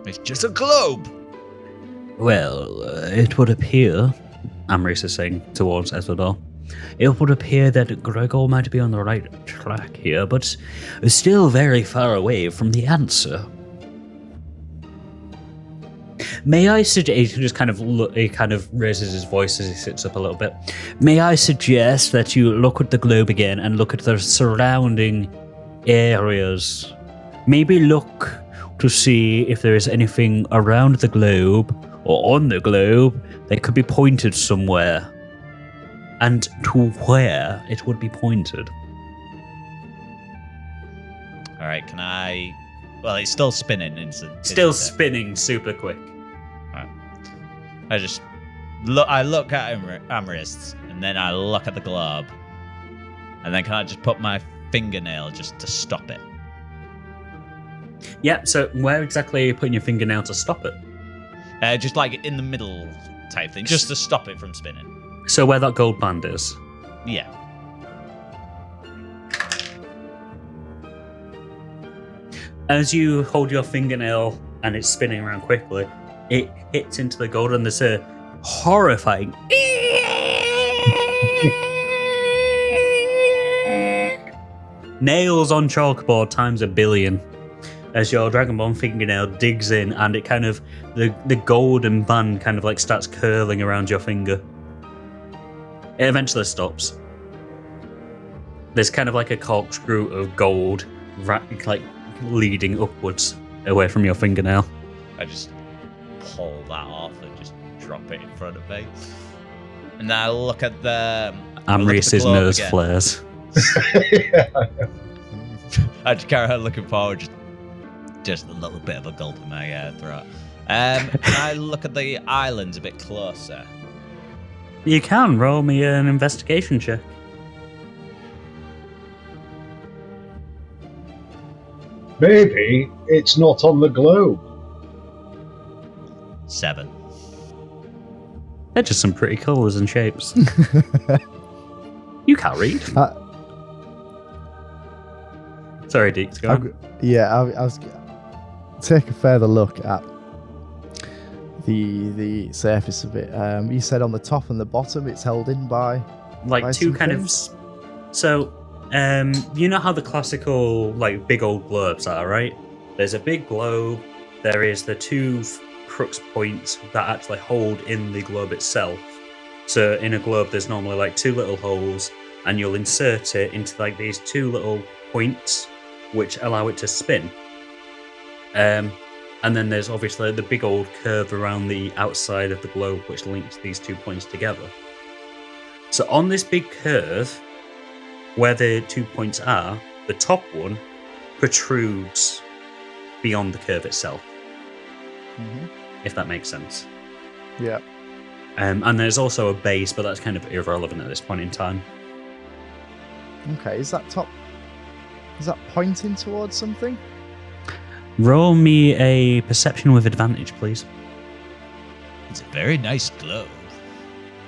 It's just a globe! Well, it would appear, Amrius is saying towards Ezador. It would appear that Gregor might be on the right track here, but still very far away from the answer. May I suggest? He just kind of he kind of raises his voice as he sits up a little bit. May I suggest that you look at the globe again and look at the surrounding areas? Maybe look to see if there is anything around the globe or on the globe that could be pointed somewhere, and to where it would be pointed. All right, can I? Well, it's still spinning, isn't Still it? spinning super quick. Right. I just look. I look at Amrius, and then I look at the globe, and then can I just put my fingernail just to stop it? Yeah. So where exactly are you putting your fingernail to stop it? Just like in the middle type thing, just to stop it from spinning. So where that gold band is. Yeah. As you hold your fingernail and it's spinning around quickly, it hits into the gold and there's a horrifying nails on chalkboard times a billion as your dragonborn fingernail digs in, and it kind of the golden band kind of like starts curling around your finger. It eventually stops. There's kind of like a corkscrew of gold like leading upwards away from your fingernail. I just pull that off and just drop it in front of me. And then I look at the Amrius's nose flares. I just carry on looking forward, just a little bit of a gulp in my throat. Can I look at the islands a bit closer? You can roll me an investigation check. Maybe it's not on the globe. 7. They're just some pretty colours and shapes. You can't read. Sorry, Dix, go on. I was take a further look at the surface of it. You said on the top and the bottom it's held in by like two kind of. So, you know how the classical like big old globes are, right? There's a big globe. There is the two crux points that actually hold in the globe itself. So in a globe, there's normally like two little holes, and you'll insert it into like these two little points, which allow it to spin. And then there's obviously the big old curve around the outside of the globe, which links these 2 points together. So on this big curve, where the 2 points are, the top one protrudes beyond the curve itself. Mm-hmm. If that makes sense. Yeah. And there's also a base, but that's kind of irrelevant at this point in time. Okay, is that pointing towards something? Roll me a perception with advantage, please. It's a very nice globe.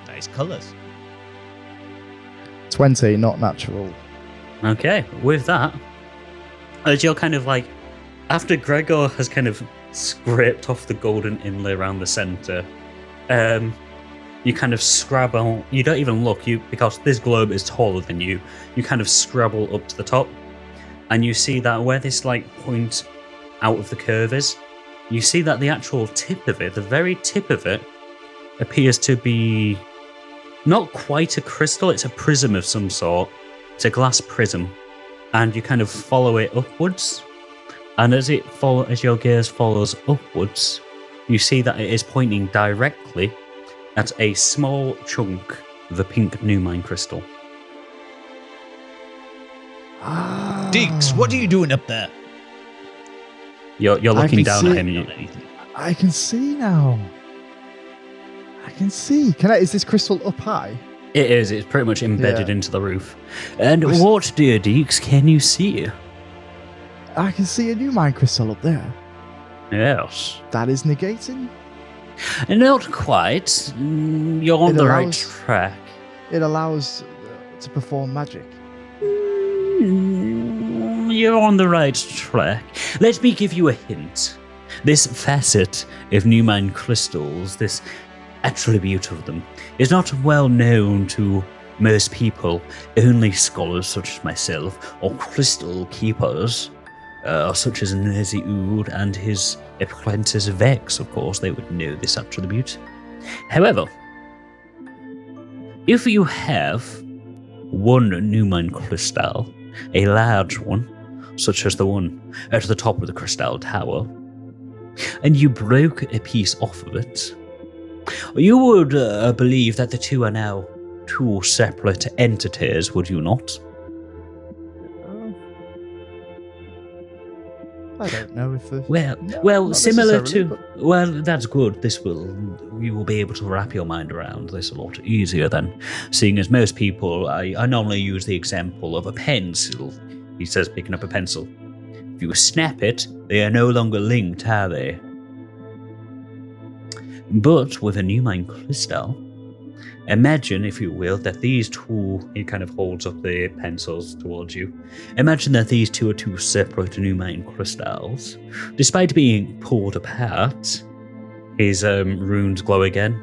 Nice colours. 20, not natural. Okay, with that, as you're kind of like after Gregor has kind of scraped off the golden inlay around the center, you kind of scrabble. You don't even look, because this globe is taller than you. You kind of scrabble up to the top, and you see that where this point out of the curve is, you see that the actual tip of it, the very tip of it, appears to be not quite a crystal. It's a prism of some sort. It's a glass prism, and you kind of follow it upwards. And as your gaze follows upwards, you see that it is pointing directly at a small chunk of a pink Numine crystal. Dix, what are you doing up there? You're looking down at him. I can see now. I can see. Is this crystal up high? It is. It's pretty much embedded into the roof. And what, dear Dix, can you see? I can see a Numine crystal up there. Yes. That is negating? Not quite. You're on the right track. It allows to perform magic. You're on the right track. Let me give you a hint. This facet of Numine crystals, this attribute of them, is not well known to most people. Only scholars such as myself, or crystal keepers, such as Ezador and his apprentice Vex, of course, they would know this attribute. However, if you have one Numine crystal, a large one, such as the one at the top of the crystal tower, and you broke a piece off of it, you would believe that the two are now two separate entities, would you not? I don't know if the... Well, similar to... Well, that's good. You will be able to wrap your mind around this a lot easier then, seeing as most people, I normally use the example of a pencil. He says, picking up a pencil. If you snap it, they are no longer linked, are they? But with a Numine crystal, imagine, if you will, that these two, he kind of holds up the pencils towards you. Imagine that these two are two separate Numine crystals. Despite being pulled apart, his runes glow again,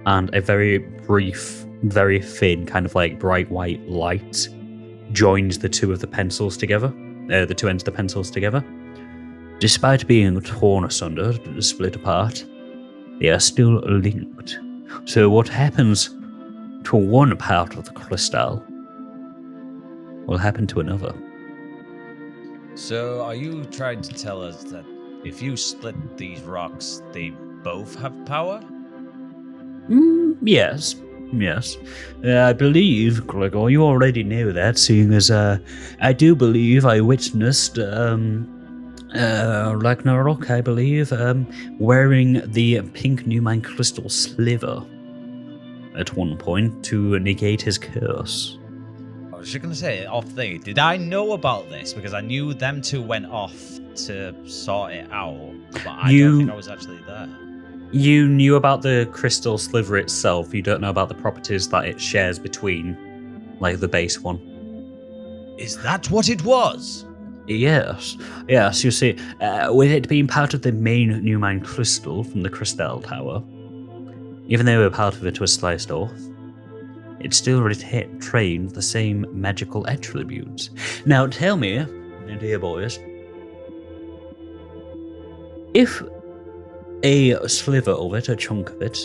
and a very brief, very thin, kind of like bright white light joins the two of the pencils together, the two ends of the pencils together. Despite being torn asunder, split apart, they are still linked. So what happens to one part of the crystal will happen to another. So are you trying to tell us that if you split these rocks, they both have power? Yes. I believe, Gregor, you already know that, seeing as I do believe I witnessed Ragnarok, I believe, wearing the pink Numine crystal sliver at one point to negate his curse. I was just going to say, off thing, did I know about this? Because I knew them two went off to sort it out, but I don't think I was actually there. You knew about the crystal sliver itself, you don't know about the properties that it shares between, like the base one. Is that what it was? Yes, you see, with it being part of the main Numine crystal from the Crystal Tower, even though a part of it was sliced off, it still retained the same magical attributes. Now tell me, dear boys, if a sliver of it, a chunk of it,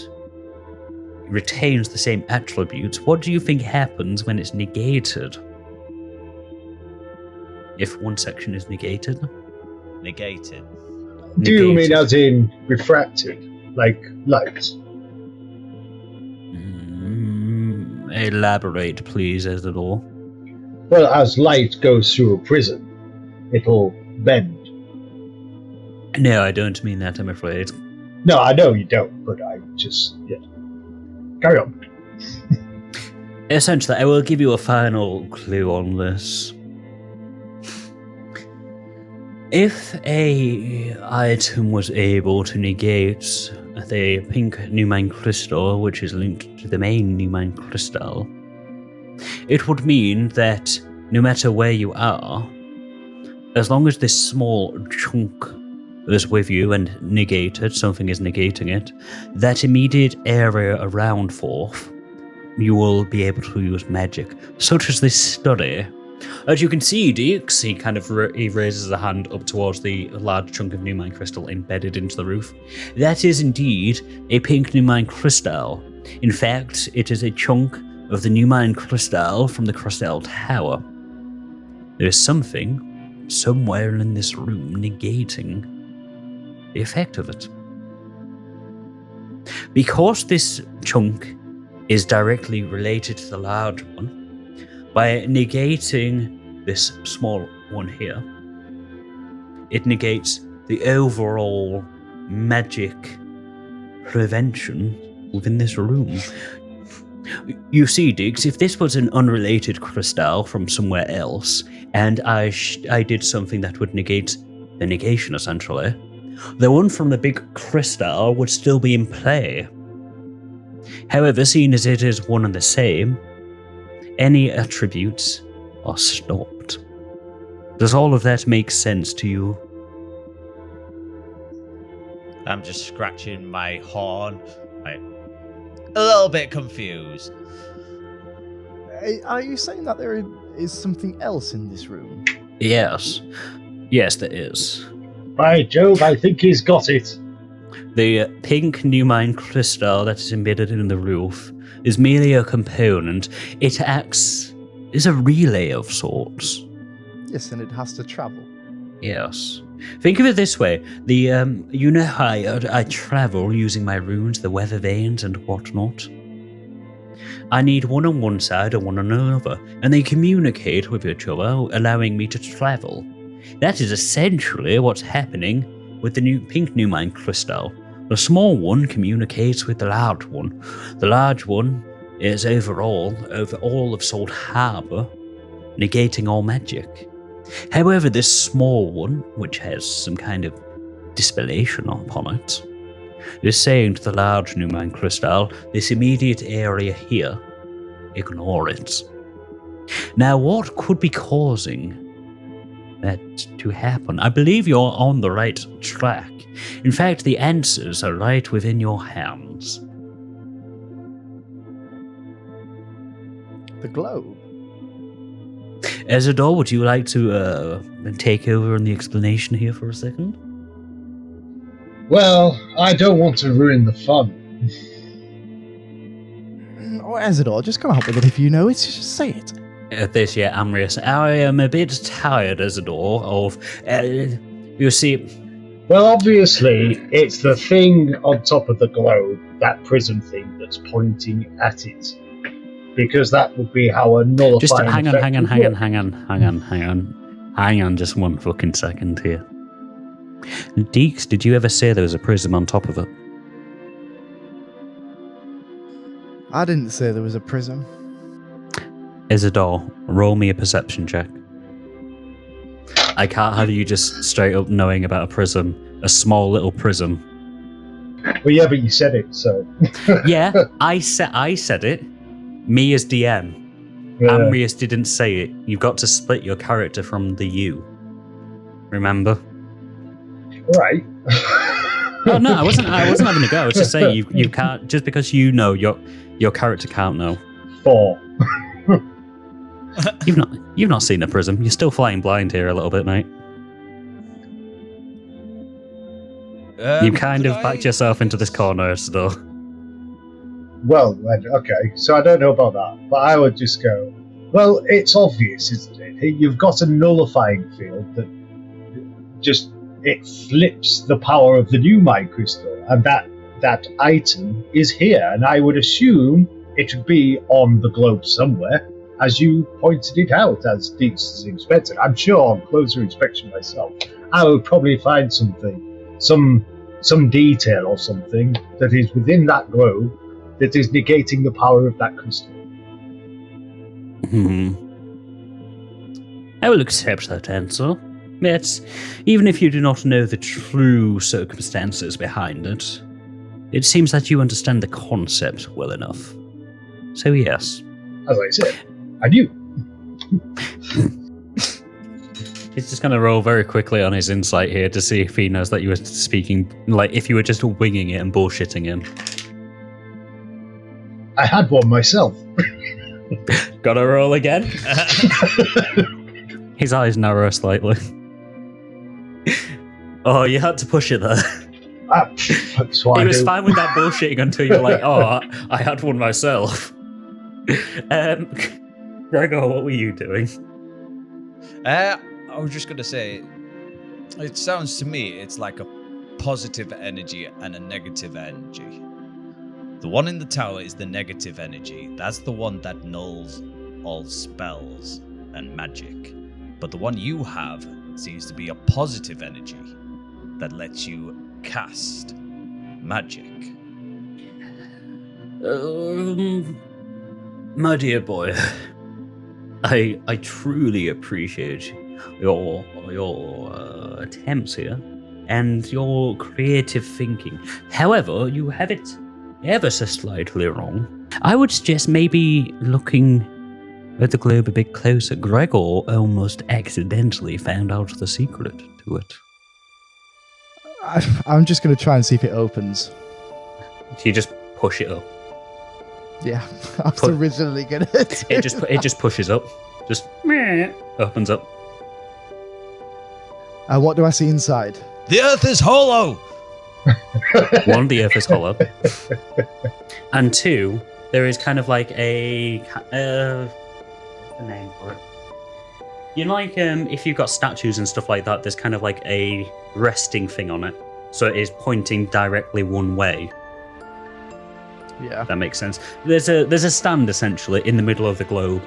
retains the same attributes, what do you think happens when it's negated? If one section is negated? Negated? Do you mean as in refracted, like light? Elaborate, please, Ezador. Well, as light goes through a prism, it'll bend. No, I don't mean that, I'm afraid. No, I know you don't, but I just... yeah. Carry on. Essentially, I will give you a final clue on this. If a item was able to negate the pink Numine crystal, which is linked to the main Numine crystal, it would mean that no matter where you are, as long as this small chunk is with you and negated, something is negating it, that immediate area around Forth, you will be able to use magic, such as this study. As you can see, Dix, he kind of he raises a hand up towards the large chunk of Numine crystal embedded into the roof. That is indeed a pink Numine crystal. In fact, it is a chunk of the Numine crystal from the Crystal Tower. There is something, somewhere in this room, negating the effect of it. Because this chunk is directly related to the large one, by negating this small one here, it negates the overall magic prevention within this room. You see, Diggs, if this was an unrelated crystal from somewhere else, and I did something that would negate the negation, essentially, the one from the big crystal would still be in play. However, seeing as it is one and the same, any attributes are stopped. Does all of that make sense to you? I'm just scratching my horn, like, a little bit confused. Are you saying that there is something else in this room? Yes. Yes, there is. By Jove, I think he's got it. The pink Numine crystal that is embedded in the roof is merely a component. It acts as a relay of sorts. Yes, and it has to travel. Yes. Think of it this way. You know how I travel using my runes, the weather vanes and whatnot? I need one on one side and one on another, and they communicate with each other, allowing me to travel. That is essentially what's happening with the new pink Numine crystal. The small one communicates with the large one. The large one is over all of Salt Harbor, negating all magic. However, this small one, which has some kind of dispellation upon it, is saying to the large Numine crystal, this immediate area here, ignore it. Now, what could be causing that to happen? I believe you're on the right track. In fact, the answers are right within your hands. The globe? Ezador, would you like to take over on the explanation here for a second? Well, I don't want to ruin the fun. Oh, Ezador, just come up with it if you know it. Just say it. This year, Amrius, I am a bit tired, Ezador, of... you see... Well, obviously, it's the thing on top of the globe, that prism thing that's pointing at it. Because that would be how a nullifying just hang on just one fucking second here. Dix, did you ever say there was a prism on top of it? I didn't say there was a prism. Ezador, roll me a perception check. I can't have you just straight up knowing about a prism, a small little prism. Well, yeah, but you said it, so... Yeah, I said it. Me as DM. Yeah. Amrius didn't say it. You've got to split your character from the you. Remember? Right. Oh no, I wasn't having a go. I was just saying you can't, just because you know your character can't know. 4. You've not seen a prism. You're still flying blind here a little bit, mate. You kind of backed yourself into this corner, so. Well, okay, so I don't know about that, but I would just go, well, it's obvious, isn't it? You've got a nullifying field that just, it flips the power of the Numine crystal, and that item is here, and I would assume it would be on the globe somewhere, as you pointed it out, as Dix inspected. I'm sure on closer inspection myself, I would probably find something, some detail or something that is within that globe that is negating the power of that crystal. I will accept that answer. But even if you do not know the true circumstances behind it, it seems that you understand the concept well enough. So yes. As I said, I knew. He's just going to roll very quickly on his insight here to see if he knows that you were speaking, like if you were just winging it and bullshitting him. I had one myself. Gotta roll again? His eyes narrow slightly. Oh, you had to push it there. That's why he was fine with that bullshitting until you're like, oh, I had one myself. Gregor, what were you doing? I was just going to say, it sounds to me it's like a positive energy and a negative energy. The one in the tower is the negative energy. That's the one that nulls all spells and magic. But the one you have seems to be a positive energy that lets you cast magic. My dear boy, I truly appreciate your attempts here and your creative thinking. However, you have it ever so slightly wrong. I would suggest maybe looking at the globe a bit closer. Gregor almost accidentally found out the secret to it. I'm just going to try and see if it opens. So you just push it up. Yeah, I was originally going to. It just pushes up. Just opens up. What do I see inside? The earth is hollow! One, the earth is hollow. And two, there is kind of like a... what's the name for it? You know, like, if you've got statues and stuff like that, there's kind of like a resting thing on it. So it is pointing directly one way. Yeah. That makes sense. There's a stand, essentially, in the middle of the globe.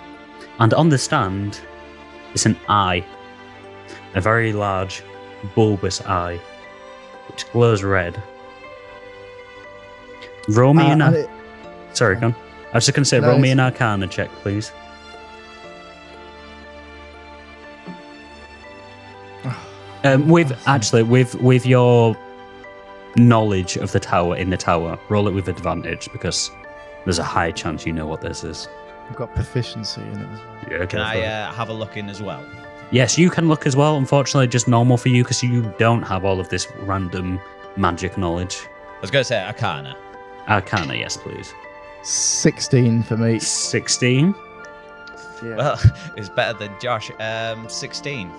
And on the stand is an eye. A very large, bulbous eye, which glows red. Roll me Sorry, go on. I was just going to say, roll me an Arcana check, please. With your knowledge of the tower in the tower, roll it with advantage because there's a high chance you know what this is. I've got proficiency in it as well. Yeah, Can I have a look in as well? Yes, you can look as well. Unfortunately, just normal for you because you don't have all of this random magic knowledge. I was going to say Arcana. Arcana, yes, please. 16 for me. 16? Yeah. Well, it's better than Josh. 16.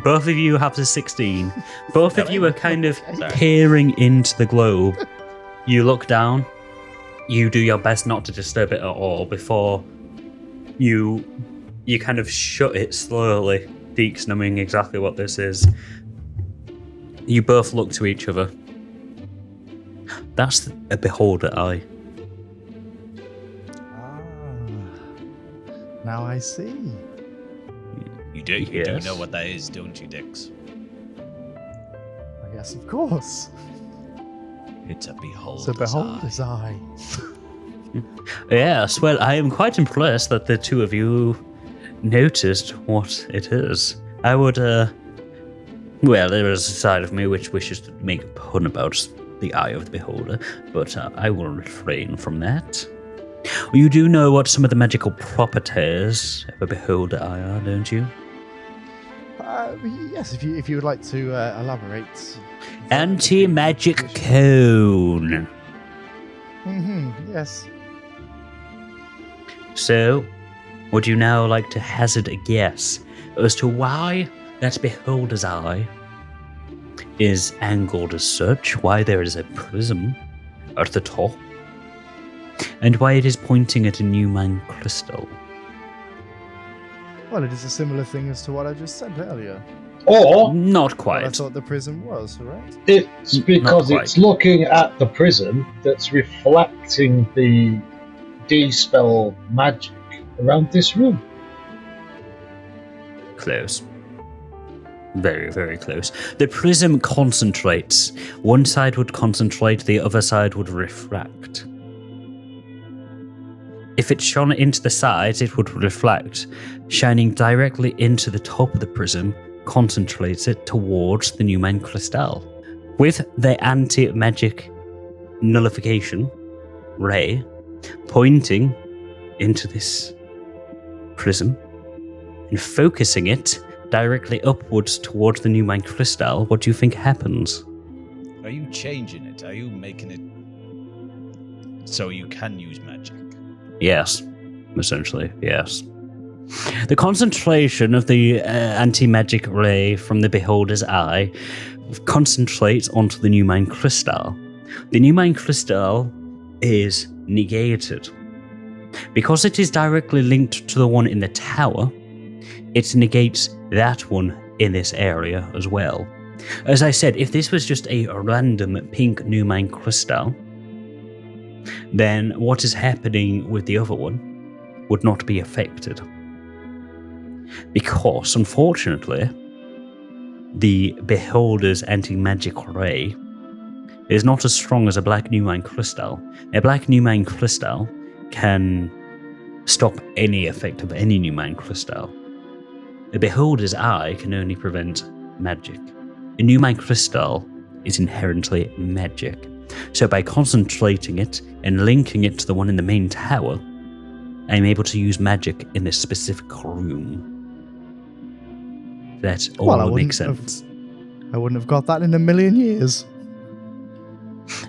Both of you have the 16. Both of you are kind of peering into the globe. You look down. You do your best not to disturb it at all before you kind of shut it slowly, Dix knowing exactly what this is. You both look to each other. That's a beholder eye. Now I see. You do know what that is, don't you, Dix? Yes, of course. It's a beholder's It's a beholder's eye. Yes, well, I am quite impressed that the two of you noticed what it is. I would, well, there is a side of me which wishes to make a pun about the eye of the beholder, but I will refrain from that. You do know what some of the magical properties of a beholder eye are, don't you? Yes, if you would like to elaborate. Anti-magic cone. Yes. So, would you now like to hazard a guess as to why that beholder's eye is angled as such, why there is a prism at the top, and why it is pointing at a new mine crystal? Well, it is a similar thing as to what I just said earlier. Or Not What quite. I thought the prism was, right? it's because quite. it's looking at the prism that's reflecting the D-spell magic around this room. Close. Very, very close. The prism concentrates. One side would concentrate, the other side would refract. If it shone into the sides, it would reflect. Shining directly into the top of the prism concentrates it towards the new mine crystal. With the anti-magic nullification ray pointing into this prism, and focusing it directly upwards towards the new mine crystal, what do you think happens? Are you changing it? Are you making it so you can use magic? Yes, essentially, yes. The concentration of the anti-magic ray from the beholder's eye concentrates onto the new mine crystal. The new mine crystal is negated. Because it is directly linked to the one in the tower, it negates that one in this area as well. As I said, if this was just a random pink new mine crystal, then what is happening with the other one would not be affected. Because, unfortunately, the beholder's anti-magic ray is not as strong as a black new mine crystal. A black new mine crystal can stop any effect of any new mine crystal. A beholder's eye can only prevent magic. A new mine crystal is inherently magic. So by concentrating it and linking it to the one in the main tower, I'm able to use magic in this specific room. That all makes sense. I wouldn't have got that in a million years.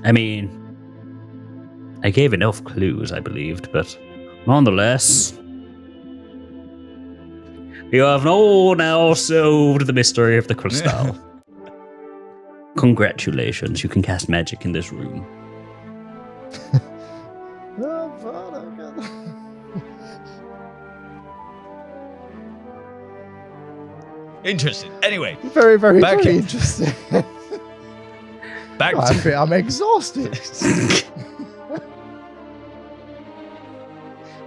I mean, I gave enough clues, I believed, but nonetheless, you have now solved the mystery of the crystal. Congratulations, you can cast magic in this room. Interesting. Anyway. Very, very, very interesting. I'm exhausted.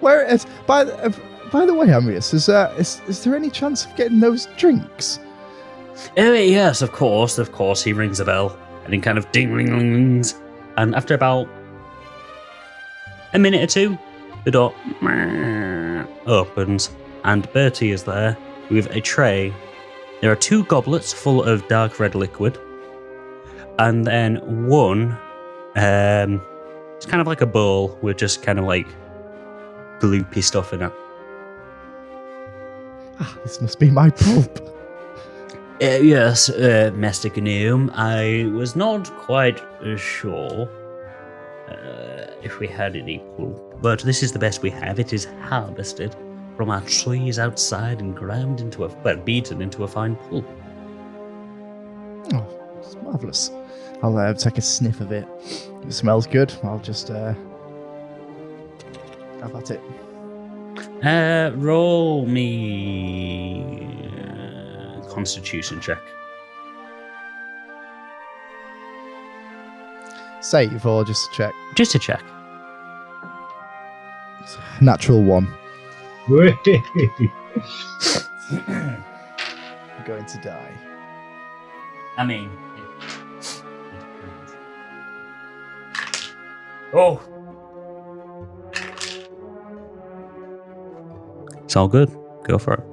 By the way, Amrius, is there any chance of getting those drinks? Oh, yes, of course. He rings a bell, and he kind of ding-ling-lings. And after about a minute or two, the door opens, and Bertie is there with a tray. There are 2 goblets full of dark red liquid, and then one, it's kind of like a bowl with just kind of like gloopy stuff in it. This must be my pulp. Yes, Master Gnome, I was not quite sure if we had any pulp, but this is the best we have. It is harvested from our trees outside and ground into beaten into a fine pulp. Oh, it's marvellous. I'll take a sniff of it. If it smells good, I'll just have at it. Roll me Constitution check. Save or just a check? Just a check. Natural 1. Wait. I'm going to die. I mean... Oh! It's all good. Go for it.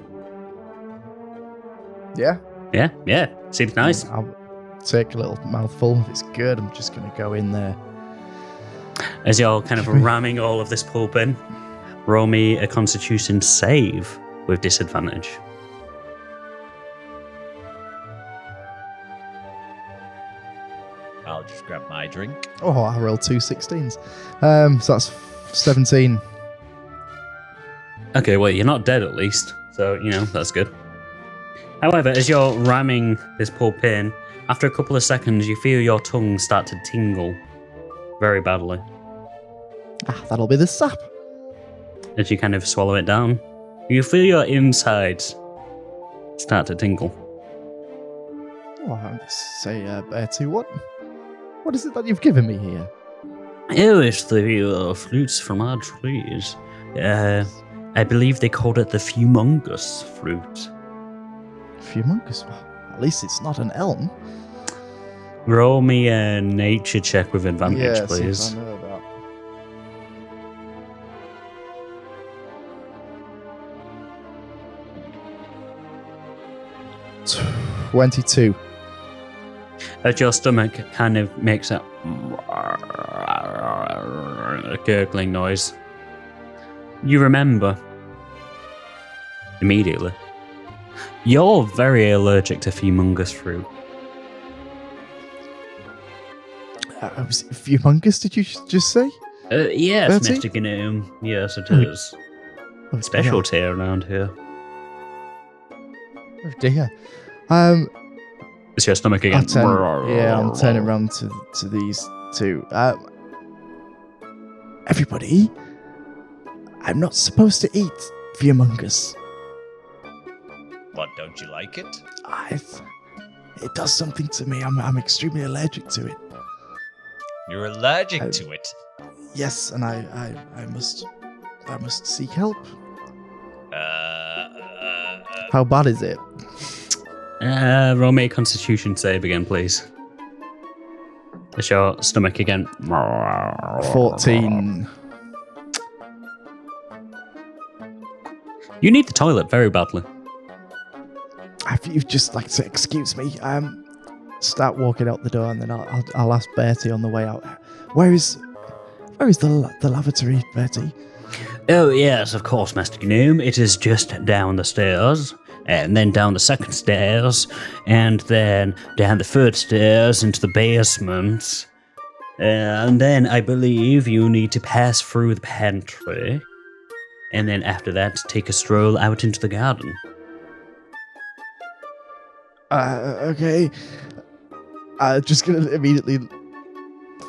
Yeah? Yeah. Seems nice. I'll take a little mouthful. If it's good, I'm just going to go in there. As you're kind of ramming all of this pulp in, roll me a Constitution save with disadvantage. I'll just grab my drink. Oh, I rolled 2 16s. So that's 17. Okay, well, you're not dead at least, so, that's good. However, as you're ramming this pulp in, after a couple of seconds, you feel your tongue start to tingle very badly. That'll be the sap. As you kind of swallow it down, you feel your insides start to tingle. Oh, I say, Bertie, what is it that you've given me here? Oh, it's the fruits from our trees. I believe they called it the Fumongous fruit. Fumongous? Well, at least it's not an elm. Roll me a nature check with advantage, please. I know that. 22. As your stomach kind of makes a gurgling noise, you remember immediately You're very allergic to humongous fruit. Was it humongous, did you just say? Yes, Bertie? Mr. Gnome. Yes, it is. Oh, Specialty around here. Oh dear. Is your stomach again? I'm turning around to these two. Everybody, I'm not supposed to eat Viamungus. What, don't you like it? It does something to me. I'm extremely allergic to it. You're allergic to it? Yes, and I must seek help. How bad is it? Roll me a constitution save again, please. Is your stomach again? 14. You need the toilet very badly. If you just like to excuse me, start walking out the door, and then I'll ask Bertie on the way out. Where is the lavatory, Bertie? Oh yes, of course, Master Gnome. It is just down the stairs, and then down the second stairs, and then down the third stairs into the basement. And then I believe you need to pass through the pantry, and then after that, take a stroll out into the garden. Okay. Just gonna immediately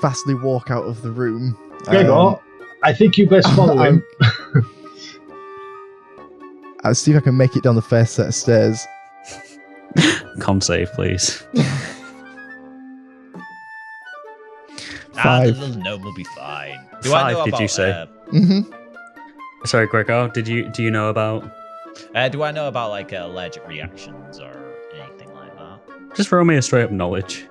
fastly walk out of the room. Gregor, I think you best follow him. I'll see if I can make it down the first set of stairs. Con save, please. 5. The little gnome will be fine. 5, did you say? Mm-hmm. Sorry, Gregor, do you know about... do I know about, like, allergic reactions or anything like that? Just roll me a straight up knowledge.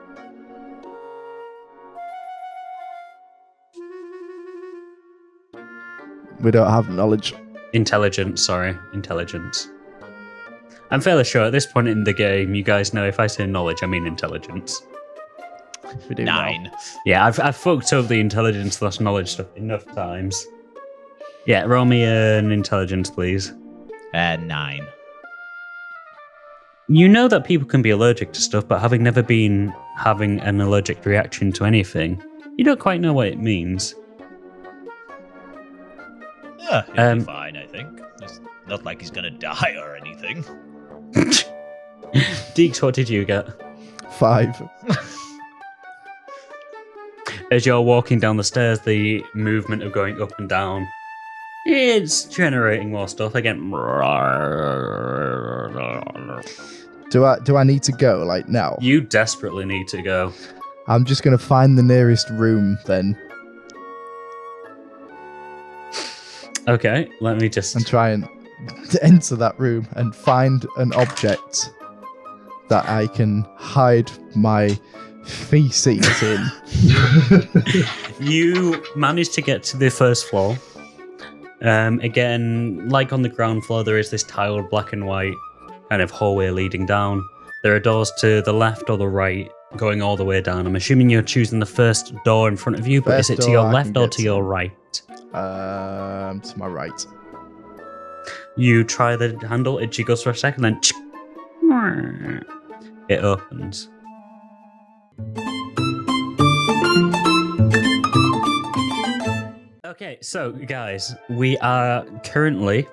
We don't have knowledge. Intelligence. I'm fairly sure at this point in the game, you guys know if I say knowledge, I mean intelligence. We do 9. now. Yeah, I've fucked up the intelligence / knowledge stuff enough times. Yeah, roll me an intelligence, please. 9. You know that people can be allergic to stuff, but having never been having an allergic reaction to anything, you don't quite know what it means. Yeah, he'll be fine, I think. It's not like he's gonna die or anything. Dix, what did you get? 5. As you're walking down the stairs, the movement of going up and down, it's generating more stuff again. Do I need to go, like, now? You desperately need to go. I'm just going to find the nearest room, then. Okay, let me just... And try and enter that room and find an object that I can hide my feces in. You manage to get to the first floor. Again, like on the ground floor, there is this tiled black and white kind of hallway leading down. There are doors to the left or the right, going all the way down. I'm assuming you're choosing the first door in front of you, but is it to your left or to your right? To my right. You try the handle, it jiggles for a second, then it opens. Okay, so guys, we are currently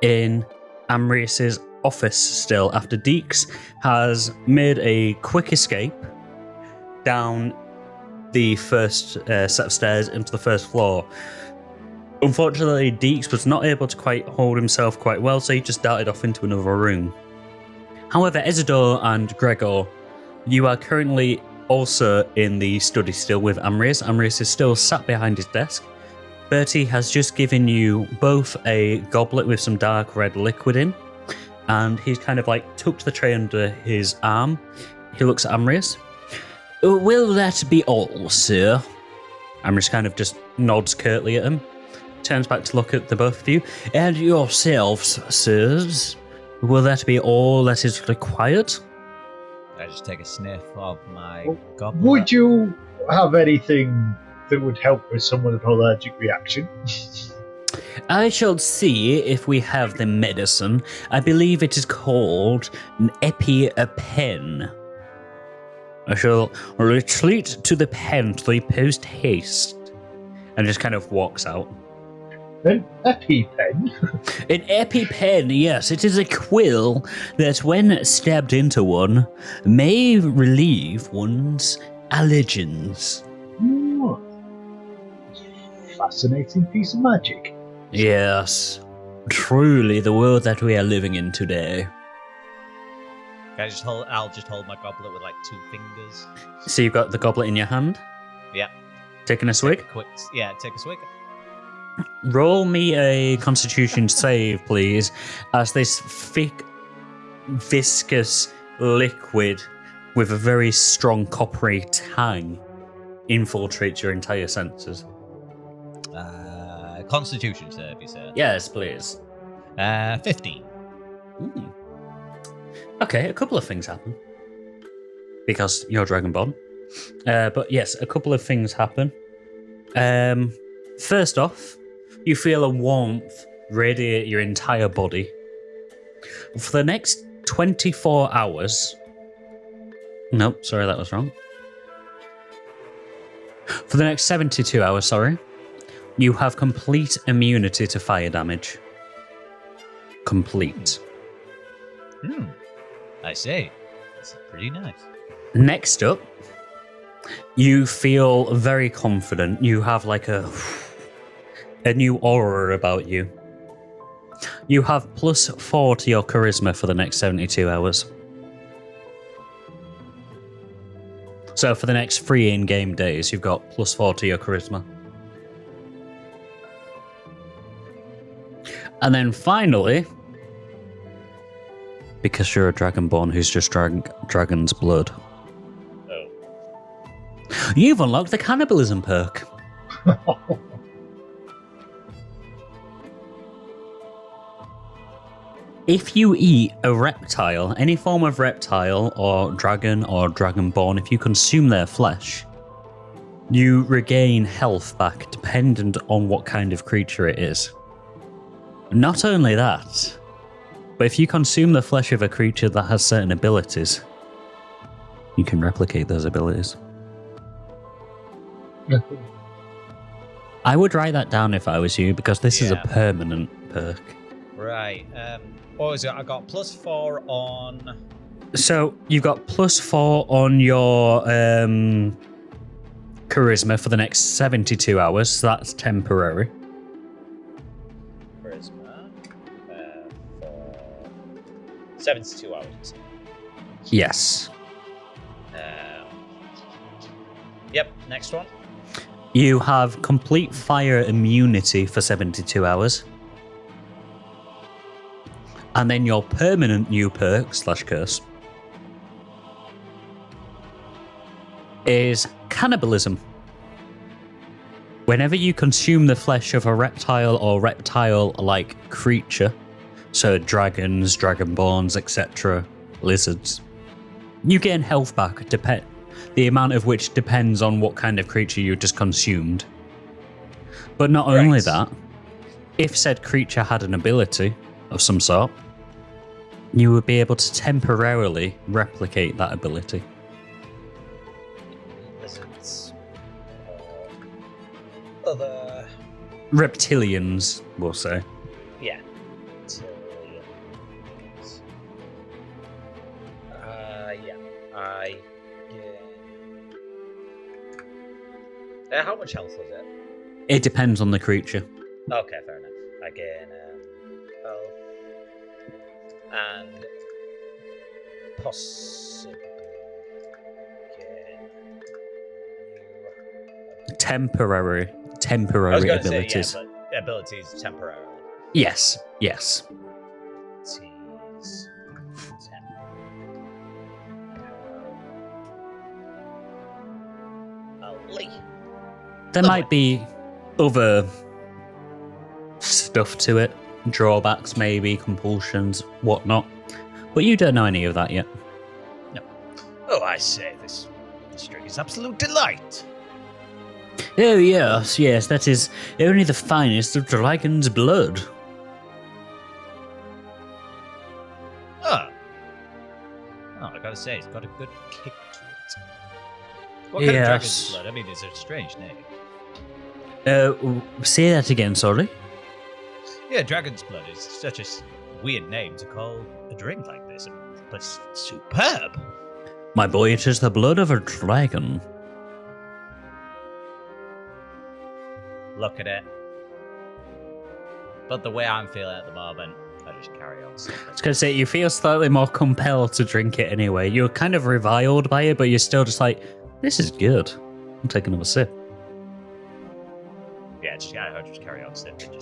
in Amrius's office still after Dix has made a quick escape down the first set of stairs into the first floor. Unfortunately, Dix was not able to quite hold himself quite well, so he just darted off into another room. However, Ezador and Gregor, you are currently also in the study still with Amrius. Amrius is still sat behind his desk. Bertie has just given you both a goblet with some dark red liquid in, and he's kind of like tucked the tray under his arm. He looks at Amrius. Will that be all, sir? Amrius kind of just nods curtly at him, turns back to look at the both of you. And yourselves, sirs, will that be all that is required? I just take a sniff of my goblet. Would you have anything that would help with someone with an allergic reaction? I shall see if we have the medicine. I believe it is called an EpiPen. I shall retreat to the pantry post haste. And just kind of walks out. An EpiPen? An EpiPen, yes. It is a quill that, when stabbed into one, may relieve one's allergens. Fascinating piece of magic. Yes. Truly the world that we are living in today. I'll just hold my goblet with like 2 fingers. So you've got the goblet in your hand? Yeah. Taking a swig? Take a swig. Roll me a constitution save, please, as this thick, viscous liquid with a very strong coppery tang infiltrates your entire senses. Constitution save, you said? Yes, please. 15. Okay, a couple of things happen. Because you're Dragonborn. But yes, a couple of things happen. First off, you feel a warmth radiate your entire body. For the next 24 hours... Nope, sorry, that was wrong. For the next 72 hours, sorry, you have complete immunity to fire damage. Complete. I see. That's pretty nice. Next up, you feel very confident. You have like a new aura about you. You have +4 to your charisma for the next 72 hours. So for the next 3 in-game days, you've got +4 to your charisma. And then finally, because you're a Dragonborn who's just dragon's blood, you've unlocked the cannibalism perk. If you eat a reptile, any form of reptile or dragonborn, if you consume their flesh, you regain health back dependent on what kind of creature it is. Not only that, but if you consume the flesh of a creature that has certain abilities, you can replicate those abilities. I would write that down if I was you, because this is a permanent perk. Right. What was it? I got +4 on... So, you've got +4 on your charisma for the next 72 hours, so that's temporary. Charisma for 72 hours. Yes. Yep, next one. You have complete fire immunity for 72 hours. And then your permanent new perk / curse is cannibalism. Whenever you consume the flesh of a reptile or reptile-like creature, so dragons, dragonborns, etc., lizards, you gain health back, the amount of which depends on what kind of creature you just consumed. But not only that, if said creature had an ability of some sort, you would be able to temporarily replicate that ability. Lizards. Other... Reptilians, we'll say. Yeah. Reptilians. How much health was it? It depends on the creature. Okay, fair enough. I gain health and possibly gain Temporary I was going abilities. to say, yeah, but abilities temporarily. Yes. Abilities temporarily. There might be other stuff to it. Drawbacks, maybe, compulsions, whatnot. But you don't know any of that yet. No. Oh, I say, this drink is absolute delight. Oh, yes, that is only the finest of dragon's blood. Oh, I gotta say, it's got a good kick to it. What kind of dragon's blood? I mean, it's a strange name. Say that again, sorry? Yeah, dragon's blood is such a weird name to call a drink like this, but it's superb. My boy, it is the blood of a dragon. Look at it. But the way I'm feeling at the moment, I just carry on. I was going to say, you feel slightly more compelled to drink it anyway. You're kind of reviled by it, but you're still just like, this is good. I'll take another sip. Yeah, just carry on sipping.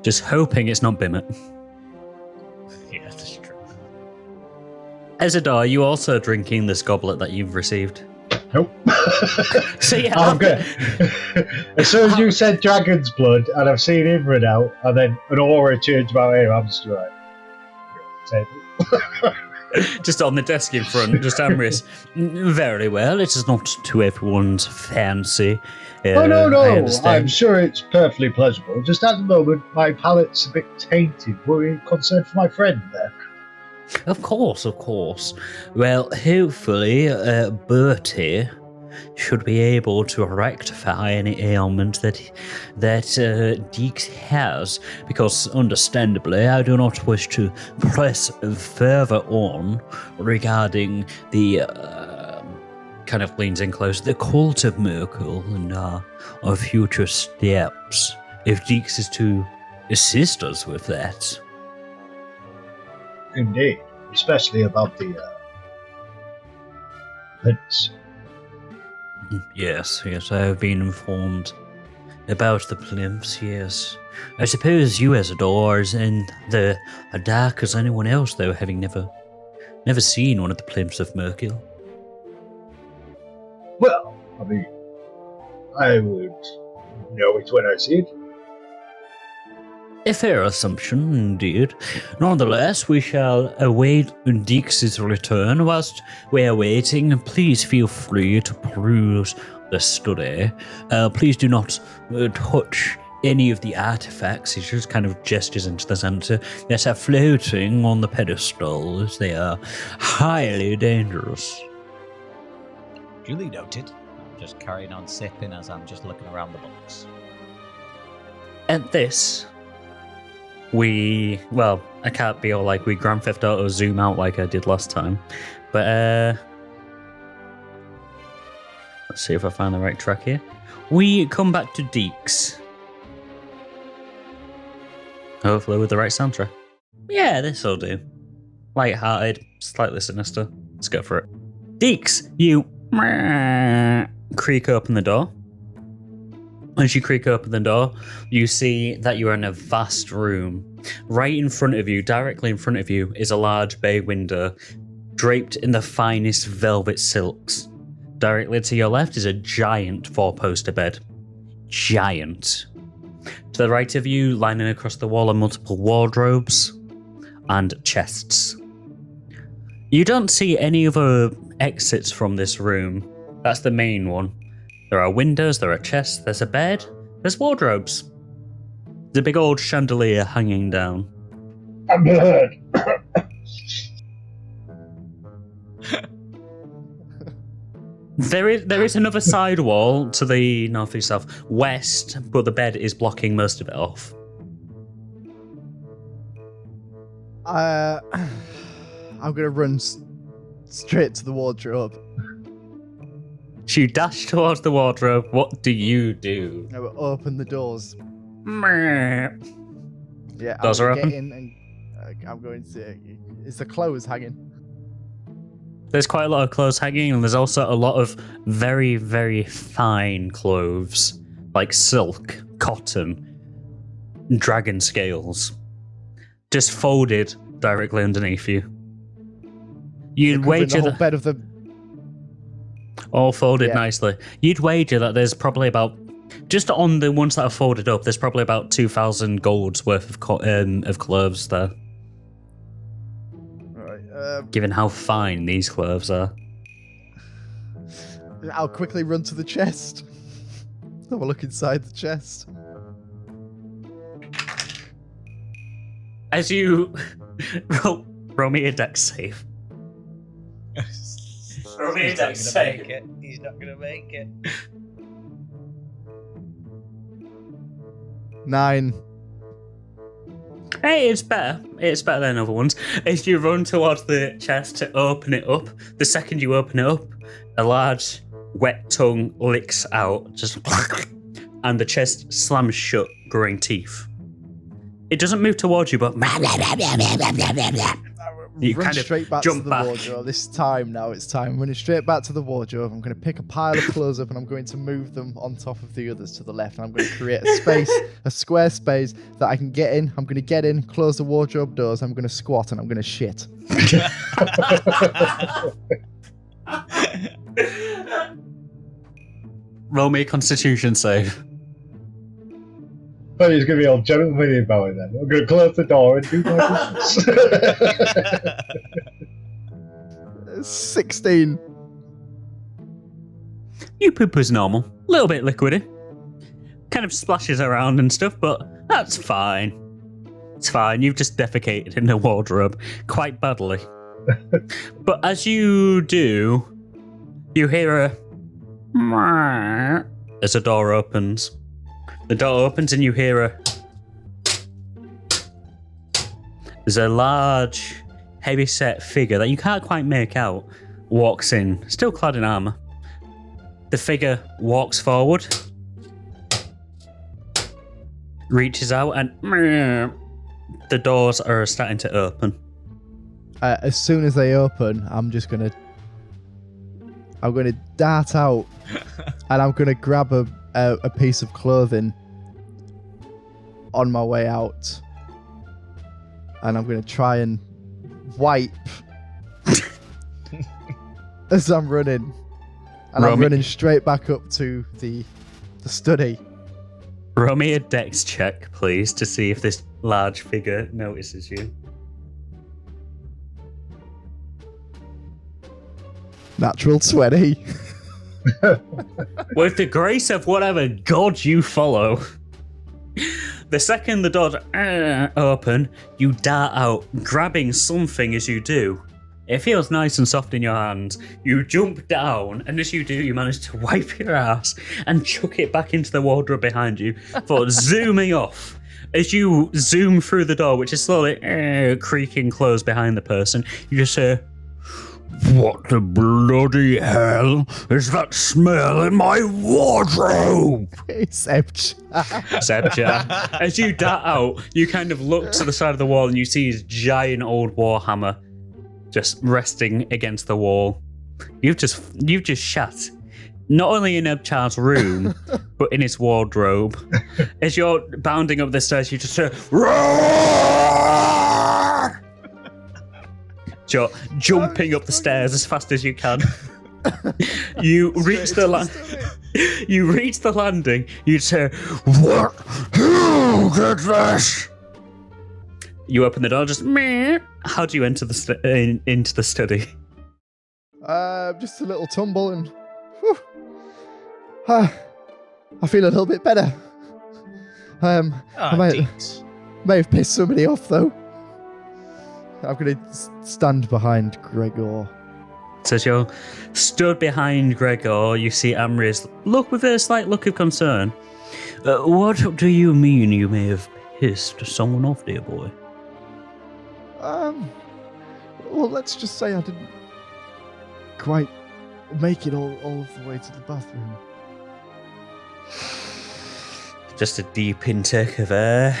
Just hoping it's not Bimmet. Yeah, that's true. Ezador, are you also drinking this goblet that you've received? Nope. So yeah, I'm good. As soon as you said dragon's blood, and I've seen him run out, and then an aura changed my ear, I'm just like, just on the desk in front, just Amrius. Very well, it is not to everyone's fancy. Oh no, I'm sure it's perfectly pleasurable. Just at the moment, my palate's a bit tainted. Worrying concern for my friend there. Of course. Well, hopefully, Bertie should be able to rectify any ailment that Dix has, because, understandably, I do not wish to press further on regarding the kind of leans in close, the cult of Merkel and our future steps, if Dix is to assist us with that. Indeed, especially about the plinths. Yes, I have been informed about the plinths, yes. I suppose you, Ezador, are as in the dark as anyone else, though, having never seen one of the plinths of Merkel. Well, I mean, I would know it when I see it. A fair assumption, indeed. Nonetheless, we shall await Dix's return. Whilst we are waiting, please feel free to peruse the study. Please do not touch any of the artifacts. He just kind of gestures into the center that are floating on the pedestal, as they are highly dangerous. Duly noted. I'm just carrying on sipping as I'm just looking around the box. At this, I can't be all like we Grand Theft Auto zoom out like I did last time, but let's see if I find the right track here. We come back to Dix. Hopefully with the right soundtrack. Yeah, this'll do. Light-hearted, slightly sinister. Let's go for it. Dix, you creak open the door. As you creak open the door, you see that you are in a vast room. Right in front of you, directly in front of you, is a large bay window, draped in the finest velvet silks. Directly to your left is a giant four-poster bed. Giant. To the right of you, lining across the wall, are multiple wardrobes and chests. You don't see any other exits from this room. That's the main one. There are windows, there are chests, there's a bed, there's wardrobes. There's a big old chandelier hanging down. I'm hurt. There is another side wall to the northeast southwest, but the bed is blocking most of it off. I'm gonna run straight to the wardrobe. So you dash towards the wardrobe. What do you do? I will open the doors. Yeah, Doors are open? Get in and I'm going to. Is the clothes hanging? There's quite a lot of clothes hanging, and there's also a lot of very, very fine clothes, like silk, cotton, dragon scales, just folded directly underneath you. You'd wager the whole bed of the. All folded nicely. You'd wager that there's probably about, just on the ones that are folded up, there's probably about 2,000 gold's worth of clothes there. Right. Given how fine these clothes are. I'll quickly run to the chest. Have a look inside the chest. As you roll me a dex save. Roll me a dex save. He's not going to make it. 9. Hey, it's better. It's better than other ones. As you run towards the chest to open it up, the second you open it up, a large wet tongue licks out, just and the chest slams shut, growing teeth. It doesn't move towards you, but you Run kind of straight back jump to the back. wardrobe. This time now, it's time. I'm running straight back to the wardrobe. I'm going to pick a pile of clothes up and I'm going to move them on top of the others to the left. And I'm going to create a space, a square space that I can get in. I'm going to get in, close the wardrobe doors. I'm going to squat and I'm going to shit. Roll me a Constitution save. Oh, he's going to be all gentlemanly about it then. I'm going to close the door and do my business. 16. Your poop is normal. A little bit liquidy. Kind of splashes around and stuff, but that's fine. It's fine. You've just defecated in the wardrobe quite badly. But as you do, you hear as a door opens. The door opens and you hear there's a large, heavy-set figure that you can't quite make out walks in, still clad in armour. The figure walks forward, reaches out, and the doors are starting to open. As soon as they open, I'm going to dart out and I'm going to grab a piece of clothing on my way out, and I'm going to try and wipe as I'm running, and I'm running straight back up to the study. Roll me a dex check, please, to see if this large figure notices you. Natural 20. With the grace of whatever god you follow. The second the doors open, you dart out, grabbing something as you do. It feels nice and soft in your hands. You jump down, and as you do, you manage to wipe your ass and chuck it back into the wardrobe behind you for zooming off. As you zoom through the door, which is slowly creaking closed behind the person, you just hear, "What the bloody hell is that smell in my wardrobe?" Except. As you dart out, you kind of look to the side of the wall and you see his giant old warhammer just resting against the wall. You've just shat not only in Ebchar's room, but in his wardrobe. As you're bounding up the stairs, you just hear, "Roar!" You're jumping up the stairs as fast as you can. You reach the landing. You say, "What? Who did this?" You open the door. Just meh. How do you enter into the study? Just a little tumble and whew, I feel a little bit better. I may have pissed somebody off though. I'm going to stand behind Gregor. So as you're stood behind Gregor, you see Amrius look with a slight look of concern. What do you mean you may have pissed someone off, dear boy? Well, let's just say I didn't quite make it all of the way to the bathroom. Just a deep intake of air.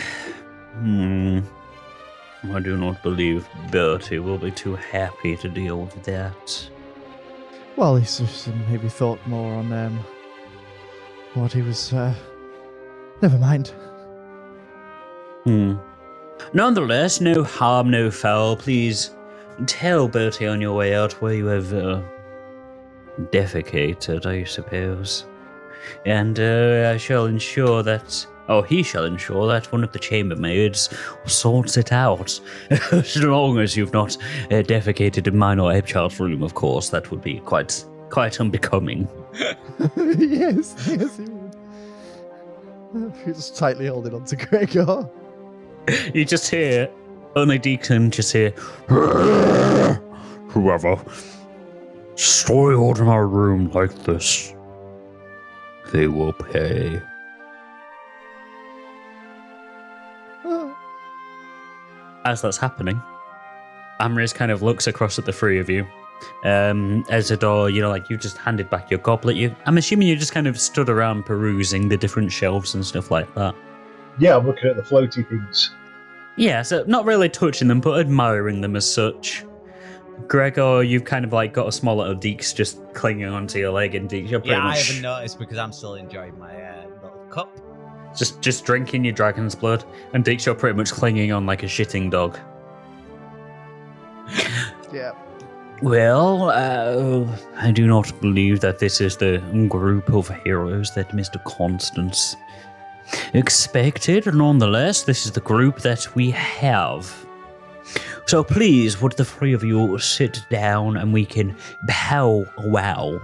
I do not believe Bertie will be too happy to deal with that. Well, he's just maybe thought more on what he was. Never mind. Nonetheless, no harm, no foul. Please tell Bertie on your way out where you have defecated, I suppose. And I shall ensure that. Oh, he shall ensure that one of the chambermaids sorts it out. As long as you've not defecated in mine or Ebchar's room, of course. That would be quite quite unbecoming. yes, he would. He's just tightly holding on to Gregor. You just hear, only Deacon just hear, whoever soiled my room like this, they will pay. As that's happening, Amrius kind of looks across at the three of you. Ezador, you've just handed back your goblet. I'm assuming you just kind of stood around perusing the different shelves and stuff like that. Yeah, I'm looking at the floaty things. Yeah, so not really touching them, but admiring them as such. Gregor, you've kind of got a small little Dix just clinging onto your leg, and Dix, you're pretty much... I haven't noticed because I'm still enjoying my little cup. Just drinking your dragon's blood, and Dix, you're pretty much clinging on like a shitting dog. Yeah. Well, I do not believe that this is the group of heroes that Mr. Constance expected. Nonetheless, this is the group that we have. So please, would the three of you sit down and we can wow,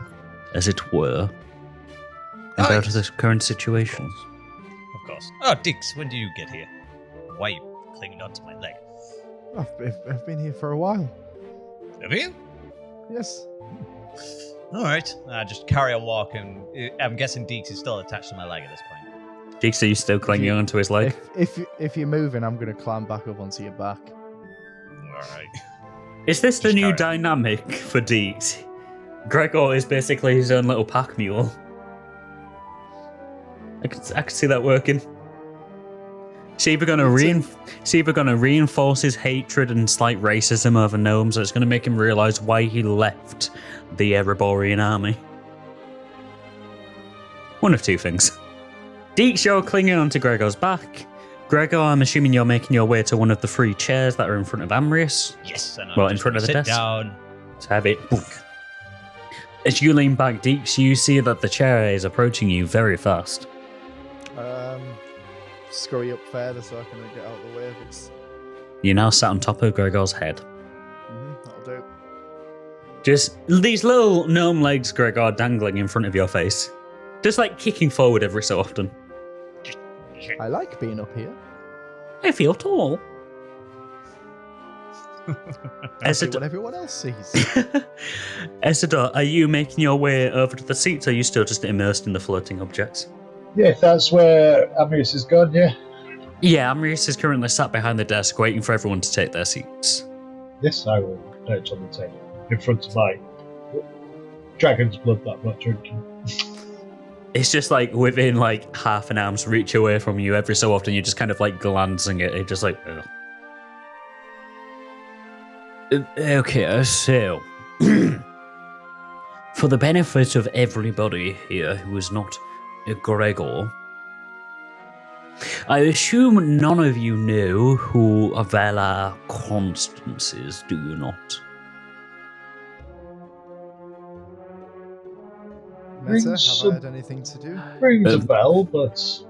as it were, about the current situation? Of course. Oh, Dix, when do you get here? Why are you clinging onto my leg? I've been here for a while. Have you? Yes. All right. Just carry on walking. I'm guessing Dix is still attached to my leg at this point. Dix, are you still clinging onto his leg? If you're moving, I'm going to climb back up onto your back. All right. Is this the new dynamic for Dix? Gregor is basically his own little pack mule. I could see that working. It's either going to reinforce his hatred and slight racism over gnomes, or it's going to make him realise why he left the Ereborian army. One of two things. Dix, you're clinging onto Gregor's back. Gregor, I'm assuming you're making your way to one of the three chairs that are in front of Amrius. Yes, and in front of the desk. Sit down. Let's have it. As you lean back, Dix, you see that the chair is approaching you very fast. Scurry up further so I can get out of the way of it. You're now sat on top of Gregor's head. That'll do. Just these little gnome legs, Gregor, dangling in front of your face. Just kicking forward every so often. I like being up here. I feel tall. I see what everyone else sees. Ezador, are you making your way over to the seats, or are you still just immersed in the floating objects? Yeah, that's where Amrius has gone, yeah? Yeah, Amrius is currently sat behind the desk waiting for everyone to take their seats. Yes, I will perch on the table in front of my dragon's blood that I'm not drinking. It's just within half an arm's reach away from you. Every so often you're just kind of glancing at it, just ugh. Okay, so for the benefit of everybody here who is not a Gregor, I assume none of you know who Avella Constance is, do you not? Meta, have I had anything to do? Rings a bell, but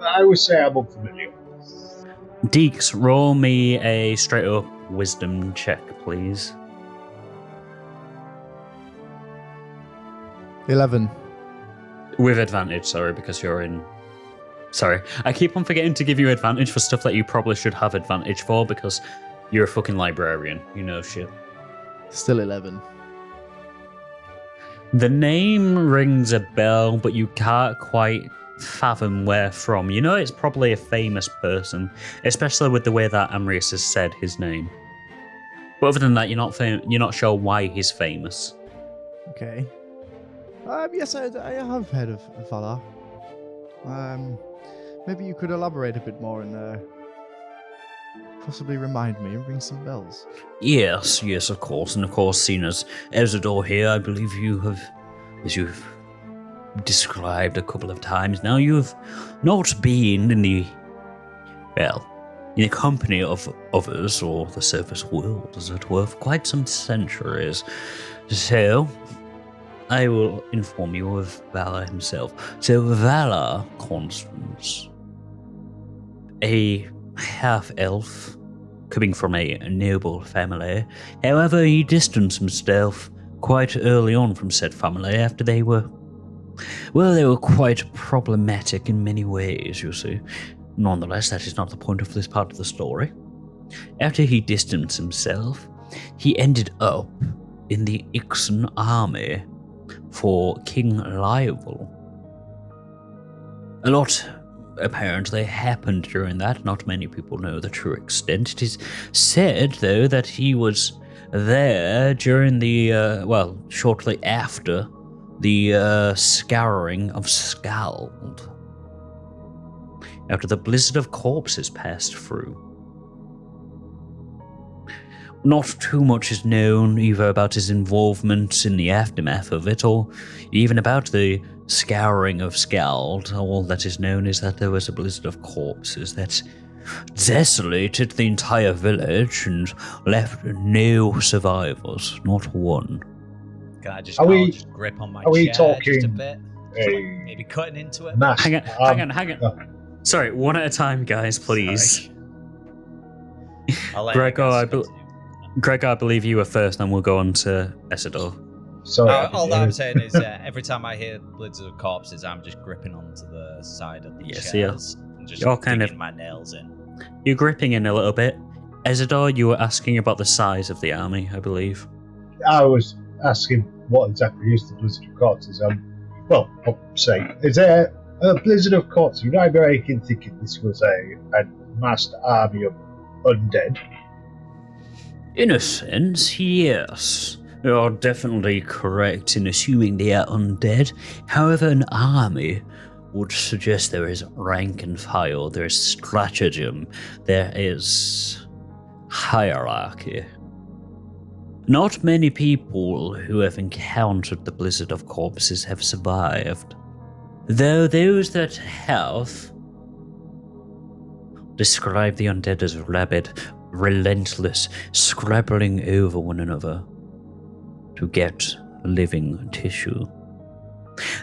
I would say I'm unfamiliar. Dix, roll me a straight up wisdom check, please. 11. With advantage, sorry, because you're in... Sorry, I keep on forgetting to give you advantage for stuff that you probably should have advantage for, because you're a fucking librarian. You know shit. Still 11. The name rings a bell, but you can't quite fathom where from. You know it's probably a famous person, especially with the way that Amrius has said his name. But other than that, you're not sure why he's famous. Okay. Yes, I have heard of Valar. Maybe you could elaborate a bit more and possibly remind me and ring some bells. Yes, of course. And of course, seeing as Ezador here, I believe you have, as you've described a couple of times now, you have not been in the company of others, or the surface world, as it were, for quite some centuries. So, I will inform you of Valar himself. So, Valar Constance, a half-elf coming from a noble family. However, he distanced himself quite early on from said family after they were quite problematic in many ways, you see. Nonetheless, that is not the point of this part of the story. After he distanced himself, he ended up in the Ixen army for King Lionel. A lot apparently happened during that. Not many people know the true extent. It is said, though, that he was there during the, shortly after the scouring of Scald, after the blizzard of corpses passed through. Not too much is known either about his involvement in the aftermath of it, or even about the scouring of Scald. All that is known is that there was a blizzard of corpses that desolated the entire village and left no survivors, not one. Can I just grip on my chair just a bit? Maybe cutting into it? Hang on. Sorry, one at a time, guys, please. Gregor, I believe you were first, and we'll go on to Ezador. Sorry. All that I'm saying is every time I hear blizzard of corpses, I'm just gripping onto the side of the chairs and just digging my nails in. You're gripping in a little bit. Ezador, you were asking about the size of the army, I believe. I was asking what exactly is the blizzard of corpses. I'll say, is there a blizzard of corpses? Right now I can think this was a massed army of undead. In a sense, yes. You are definitely correct in assuming they are undead. However, an army would suggest there is rank and file, there is stratagem, there is hierarchy. Not many people who have encountered the blizzard of corpses have survived, though those that have describe the undead as rabid, relentless, scrabbling over one another to get living tissue.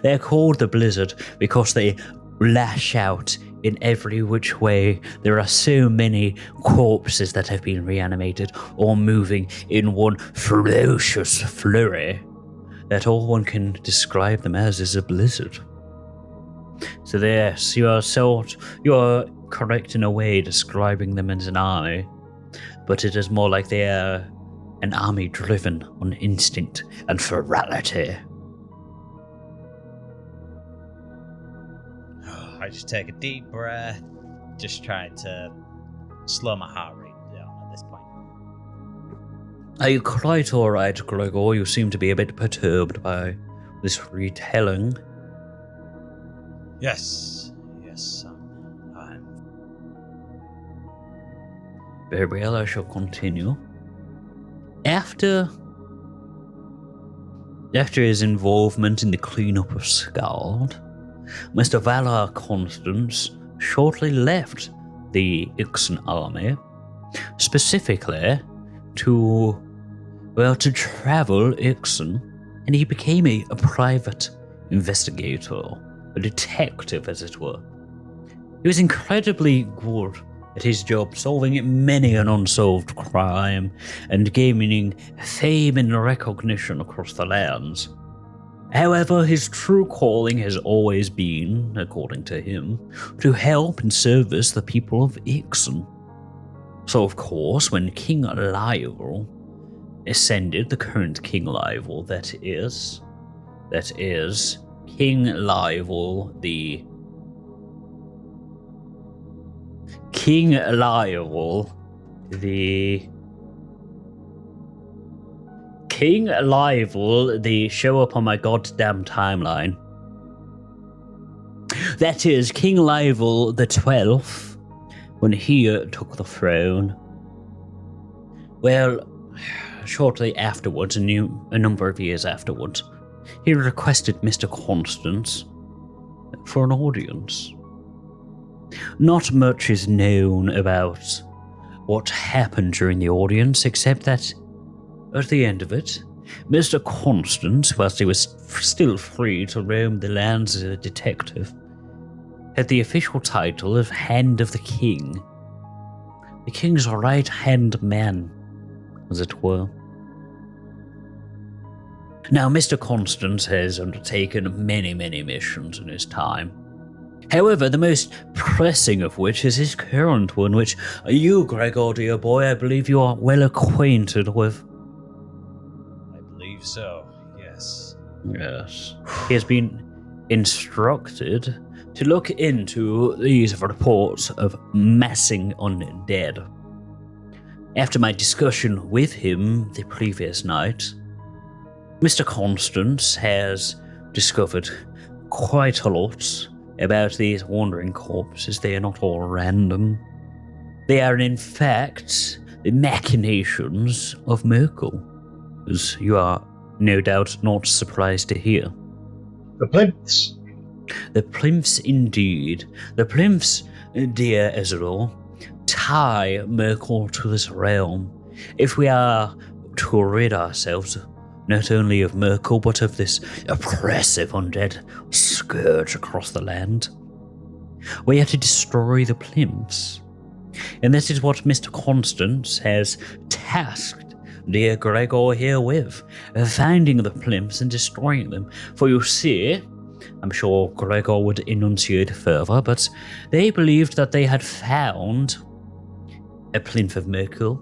They're called the Blizzard because they lash out in every which way. There are so many corpses that have been reanimated or moving in one ferocious flurry that all one can describe them as is a blizzard. So yes, you are correct in a way describing them as an army, but it is more like they are an army driven on instinct and ferality. I just take a deep breath, just trying to slow my heart rate down at this point. Are you quite alright, Gregor? You seem to be a bit perturbed by this retelling. Yes, I'm... Very well, I shall continue. After his involvement in the cleanup of Scald, Mr. Valar Constance shortly left the Ixen army, specifically to travel Ixen, and he became a private investigator, a detective as it were. He was incredibly good at his job, solving many an unsolved crime and gaining fame and recognition across the lands. However, his true calling has always been, according to him, to help and service the people of Ixen. So, of course, when King Lionel ascended, the current King Lionel, that is King Lionel the show up on my goddamn timeline. That is King Lionel the 12th, when he took the throne. Well, shortly afterwards, a number of years afterwards, he requested Mr. Constance for an audience. Not much is known about what happened during the audience, except that at the end of it, Mr. Constance, whilst he was still free to roam the lands as a detective, had the official title of Hand of the King. The King's right-hand man, as it were. Now, Mr. Constance has undertaken many, many missions in his time. However, the most pressing of which is his current one, which you, Gregor, dear boy, I believe you are well acquainted with. I believe so, yes. Yes. He has been instructed to look into these reports of massing undead. After my discussion with him the previous night, Mr. Constance has discovered quite a lot about these wandering corpses. They are not all random. They are, in fact, the machinations of Merkel, as you are no doubt not surprised to hear. The plinths. The plinths, indeed. The plinths, dear Ezador, tie Merkel to this realm. If we are to rid ourselves not only of Merkel, but of this oppressive undead scourge across the land, we have to destroy the plinths. And this is what Mr. Constance has tasked dear Gregor here with, finding the plinths and destroying them. For you see, I'm sure Gregor would enunciate further, but they believed that they had found a plinth of Merkel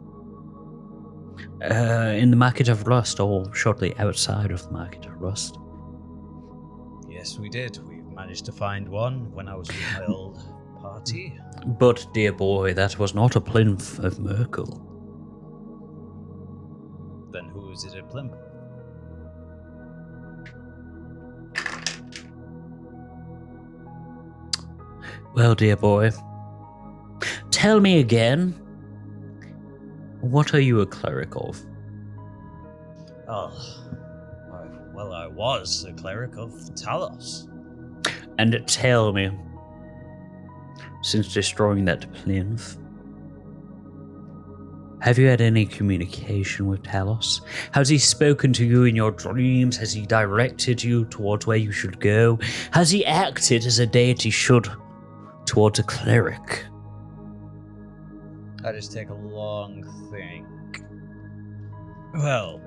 in the Market of Rust, or shortly outside of the Market of Rust. Yes, we did. We managed to find one when I was with my old party. But, dear boy, that was not a plinth of Merkel. Then who is it a plinth? Well, dear boy, tell me again, what are you a cleric of? Oh, well, I was a cleric of Talos. And tell me, since destroying that plinth, have you had any communication with Talos? Has he spoken to you in your dreams? Has he directed you towards where you should go? Has he acted as a deity should towards a cleric? I just take a long think. Well,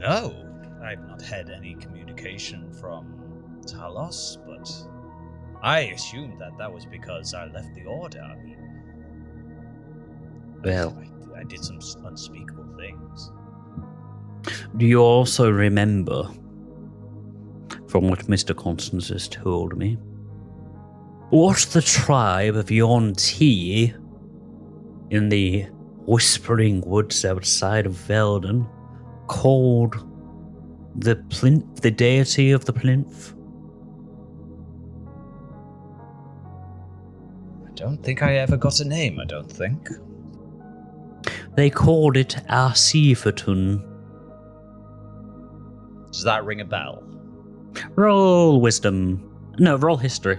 no. I've not had any communication from Talos, but I assumed that was because I left the Order. I mean, well, I did some unspeakable things. Do you also remember, from what Mr. Constance has told me, what the tribe of Yonti in the Whispering Woods outside of Velden called the plinth, the deity of the plinth? I don't think I ever got a name, I don't think. They called it Arsifatun. Does that ring a bell? Roll wisdom. No, roll history.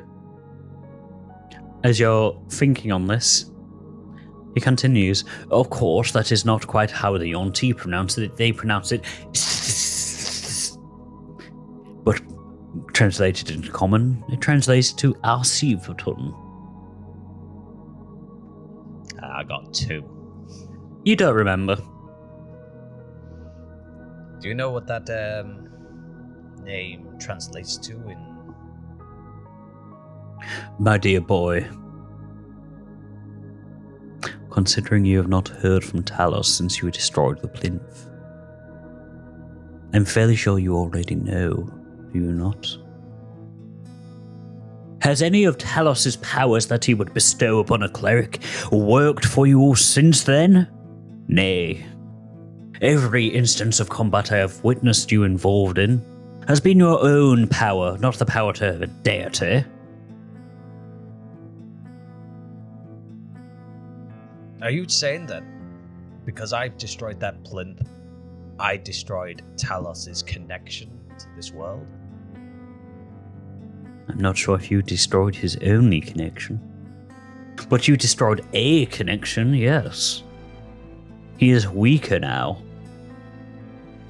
As you're thinking on this, he continues, of course, that is not quite how the Yonti pronounce it. They pronounce it but translated into common, it translates to Arsivatun. I got 2. You don't remember. Do you know what that name translates to in... My dear boy, considering you have not heard from Talos since you destroyed the plinth, I'm fairly sure you already know, do you not? Has any of Talos's powers that he would bestow upon a cleric worked for you since then? Nay. Every instance of combat I have witnessed you involved in has been your own power, not the power to a deity. Are you saying that because I destroyed that plinth, I destroyed Talos's connection to this world? I'm not sure if you destroyed his only connection. But you destroyed a connection, yes. He is weaker now.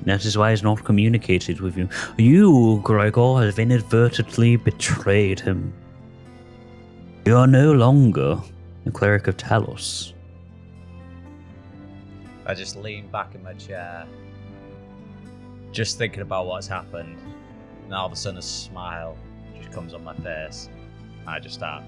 That is why he's not communicated with you. You, Gregor, have inadvertently betrayed him. You are no longer a cleric of Talos. I just lean back in my chair, just thinking about what's happened, and all of a sudden a smile just comes on my face. I just start.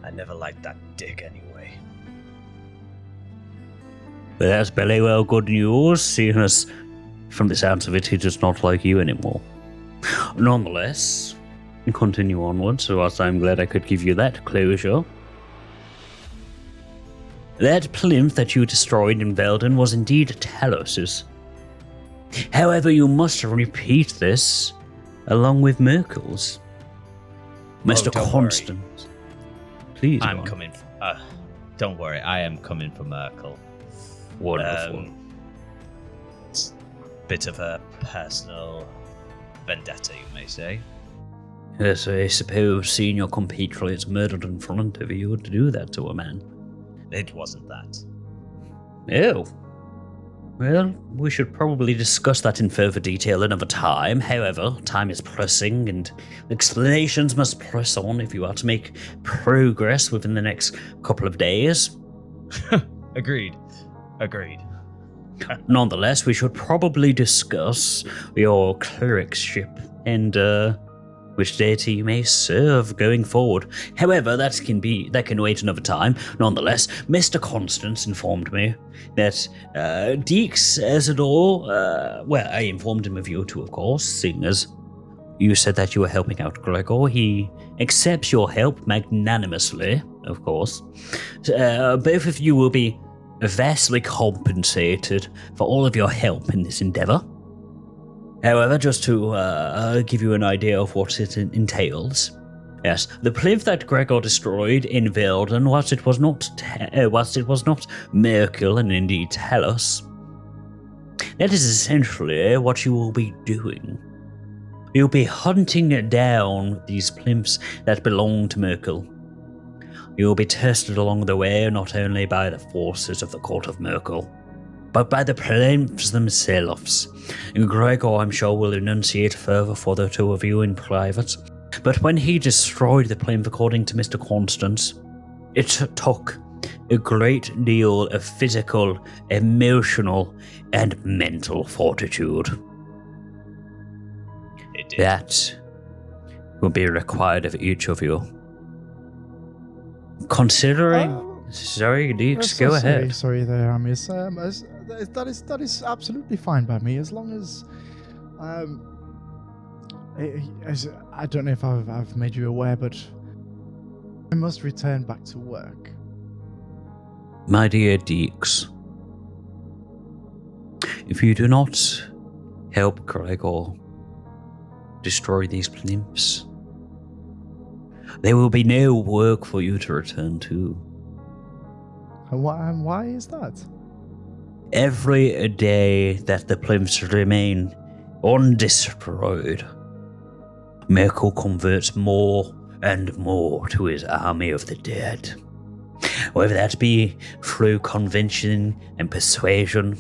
I never liked that dick anyway. But that's very well good news, seeing as, from the sounds of it, he does not like you anymore. Nonetheless, continue onwards, so whilst I'm glad I could give you that closure. That plinth that you destroyed in Velden was indeed Talos's. However, you must repeat this along with Merkel's. Mr. Constant. Please, I'm coming. Don't worry, I am coming for Merkel. Wonderful. It's a bit of a personal vendetta, you may say. Yes, I suppose seeing your compatriots murdered in front of you would do that to a man. It wasn't that. Oh. Well, we should probably discuss that in further detail another time. However, time is pressing and explanations must press on if you are to make progress within the next couple of days. Agreed. Nonetheless, we should probably discuss your clericship and which deity you may serve going forward. However, that can wait another time. Nonetheless, Mr. Constance informed me that Dix Ezador, well, I informed him of you too, of course, seeing as you said that you were helping out Gregor. He accepts your help magnanimously, of course. Both of you will be vastly compensated for all of your help in this endeavor. However, just to give you an idea of what it entails, yes, the plinth that Gregor destroyed in Velden, whilst it was not Merkel and indeed Talos, that is essentially what you will be doing. You'll be hunting down these plinths that belong to Merkel. You will be tested along the way not only by the forces of the court of Merkel, but by the plinths themselves. Gregor, I'm sure, will enunciate further for the two of you in private. But when he destroyed the plinth, according to Mr. Constance, it took a great deal of physical, emotional, and mental fortitude. It did. That will be required of each of you. Considering... Sorry, Dix, go ahead. Sorry there, Amrius. That is absolutely fine by me, as long as I don't know if I've made you aware, but I must return back to work. My dear Dix, if you do not help Gregor destroy these plinths, there will be no work for you to return to. And why is that? Every day that the plinths remain undestroyed, Merkel converts more and more to his army of the dead. Whether that be through convention and persuasion,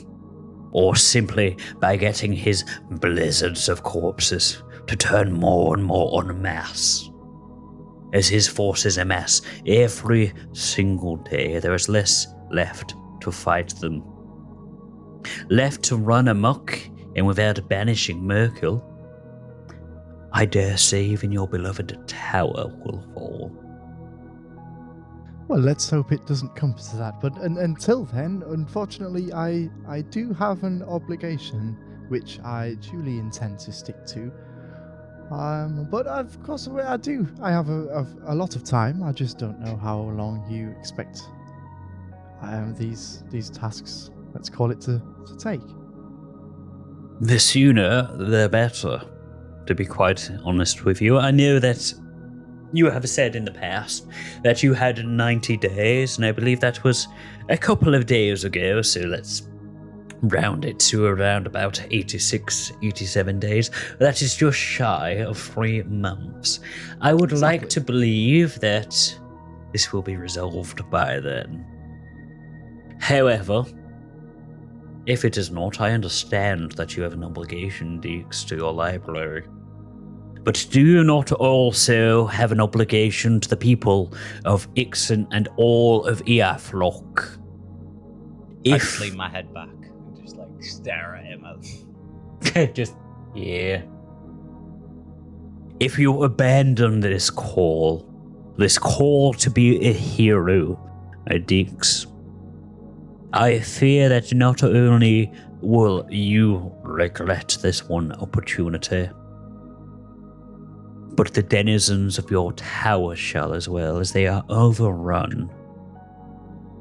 or simply by getting his blizzards of corpses to turn more and more en masse. As his forces amass every single day, there is less left to fight them. Left to run amok, and without banishing Merkel, I dare say even your beloved tower will fall. Well, let's hope it doesn't come to that. But until then, unfortunately, I do have an obligation which I duly intend to stick to. But of course, I do. I have a lot of time. I just don't know how long you expect these tasks, let's call it, to take. The sooner, the better, to be quite honest with you. I know that you have said in the past that you had 90 days, and I believe that was a couple of days ago, so let's round it to around about 86, 87 days. That is just shy of 3 months. I would like to believe that this will be resolved by then. However, if it is not, I understand that you have an obligation, Dix, to your library. But do you not also have an obligation to the people of Ixen and all of Eaflock? I just lean my head back and just like stare at him. Yeah. If you abandon this call to be a hero, Dix, I fear that not only will you regret this one opportunity, but the denizens of your tower shall as well, as they are overrun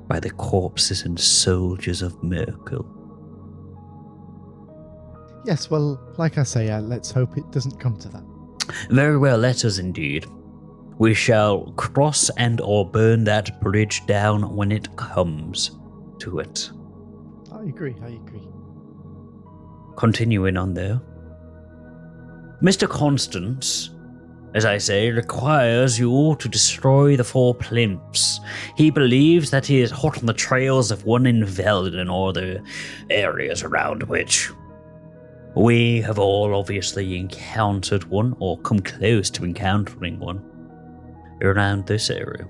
by the corpses and soldiers of Merkel. Yes, well, like I say, let's hope it doesn't come to that. Very well, let us indeed. We shall cross and or burn that bridge down when it comes to it. I agree. Continuing on there. Mr. Constance, as I say, requires you to destroy the 4 plimps. He believes that he is hot on the trails of one in Velden or the areas around which we have all obviously encountered one or come close to encountering one around this area.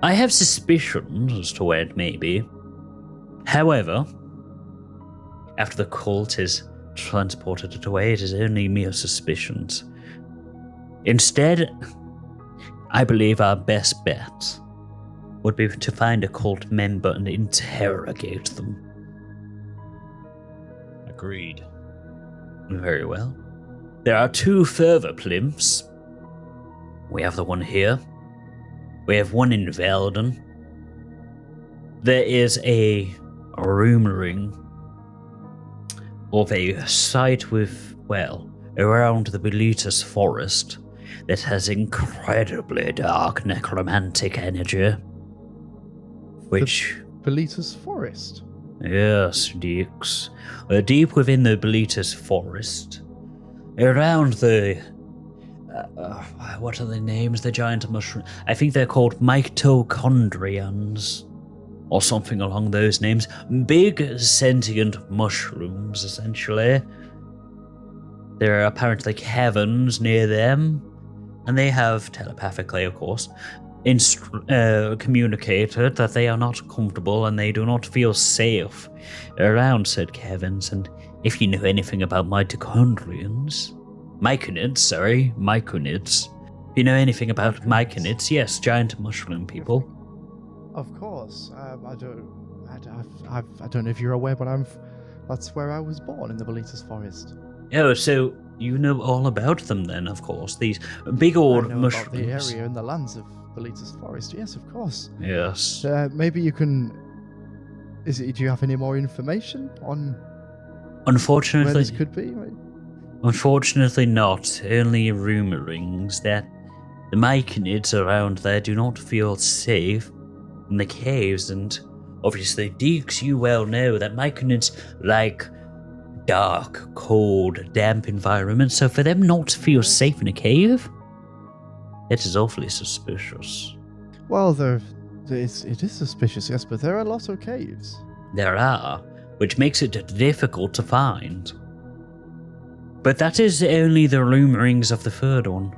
I have suspicions as to where it may be. However, after the cult is transported it away, it is only mere suspicions. Instead, I believe our best bet would be to find a cult member and interrogate them. Agreed. Very well. There are 2 further plimps. We have the one here. We have one in Velden. There is a rumoring of a site with, well, around the Belitas forest that has incredibly dark necromantic energy. Which... The Belitas forest? Yes, Dix. Deep within the Belitas forest. Around the... what are the names? The giant mushroom... I think they're called mitochondrians. Or something along those names. Big sentient mushrooms, essentially. There are apparently caverns near them. And they have, telepathically of course, communicated that they are not comfortable and they do not feel safe around said caverns. And if you know anything about myconids. If you know anything about myconids, yes, giant mushroom people. Of course. I don't know if you're aware, but that's where I was born, in the Belitas forest. Oh, so you know all about them then, of course. These big old mushrooms. About the area and the lands of Belitas forest. Yes, of course. Yes. Maybe you can. Do you have any more information on? Unfortunately, where this could be. Unfortunately, not. Only rumorings that the myconids around there do not feel safe in the caves, and obviously, Dix, you well know that myconids like dark, cold, damp environments, so for them not to feel safe in a cave, it is awfully suspicious. Well, it is suspicious, yes, but there are lots of caves. There are, which makes it difficult to find. But that is only the rumorings of the 3rd one.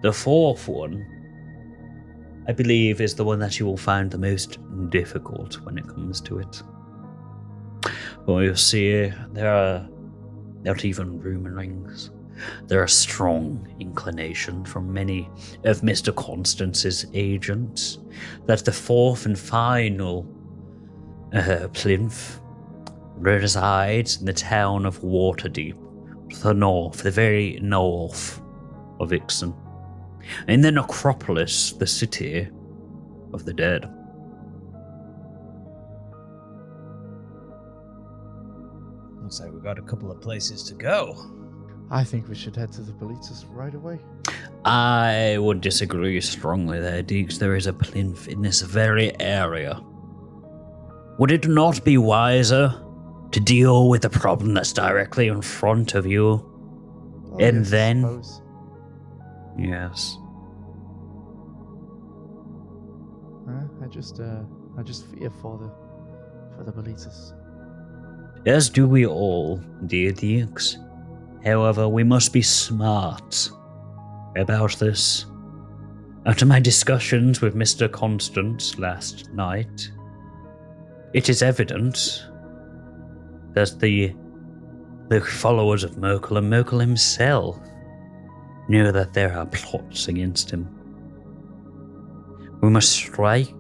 The 4th one, I believe, is the one that you will find the most difficult when it comes to it. Well, you see, there are not even rumorings. There are strong inclination from many of Mr. Constance's agents that the 4th and final plinth resides in the town of Waterdeep, to the north, the very north of Ixen, in the necropolis, the city of the dead. Looks like we've got a couple of places to go. I think we should head to the Belitas right away. I would disagree strongly there, Dix. There is a plinth in this very area. Would it not be wiser to deal with the problem that's directly in front of you? And yes, then... I suppose. Yes. I just fear for the Belitas. As do we all, dear Dix. However, we must be smart about this. After my discussions with Mr. Constant last night, it is evident that the followers of Merkel and Merkel himself know that there are plots against him. We must strike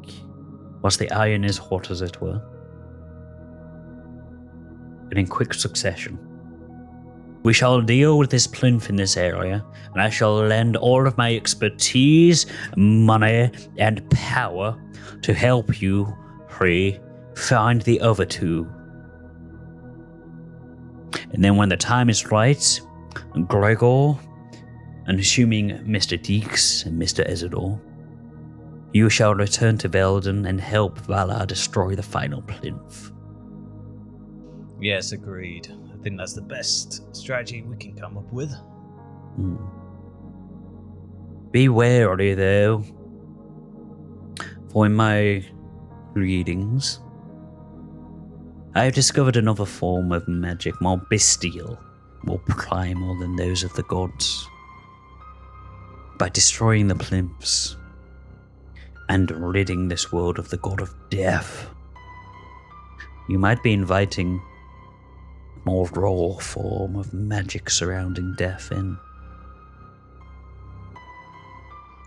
whilst the iron is hot, as it were, and in quick succession. We shall deal with this plinth in this area, and I shall lend all of my expertise, money, and power to help you three find the other two. And then when the time is right, Gregor, and assuming Mr. Dix and Mr. Ezador, you shall return to Veldon and help Valar destroy the final plinth. Yes, agreed. I think that's the best strategy we can come up with. Be wary, though, for in my readings, I have discovered another form of magic, more bestial, more primal than those of the gods. By destroying the plinths and ridding this world of the god of death, you might be inviting a more raw form of magic surrounding death in.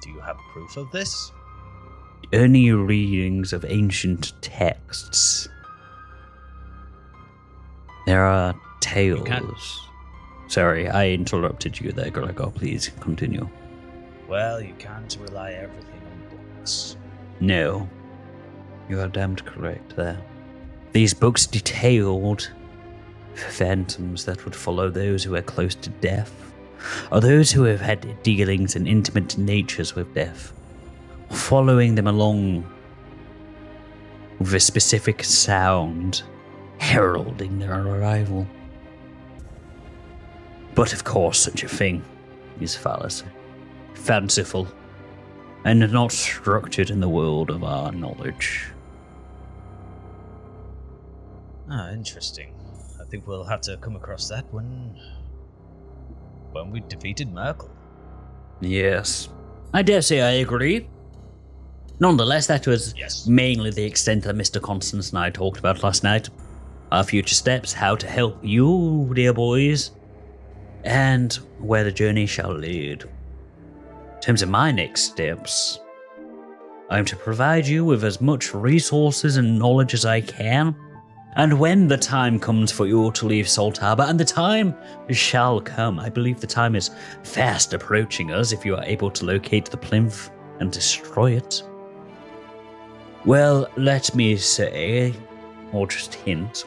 Do you have proof of this? Only readings of ancient texts. There are tales. Sorry, I interrupted you there, Gregor. Please continue. Well, you can't rely everything on books. No, you are damned correct there. These books detailed phantoms that would follow those who are close to death, or those who have had dealings in intimate natures with death, following them along with a specific sound heralding their arrival. But of course, such a thing is fallacy, fanciful, and not structured in the world of our knowledge. Ah, interesting. I think we'll have to come across that when we defeated Merkel. Yes, I dare say I agree. Nonetheless, that was mainly the extent that Mr. Constance and I talked about last night. Our future steps, how to help you, dear boys, and where the journey shall lead. In terms of my next steps, I'm to provide you with as much resources and knowledge as I can, and when the time comes for you to leave Salt Harbor, and the time shall come, I believe the time is fast approaching us if you are able to locate the plinth and destroy it. Well, let me say, or just hint,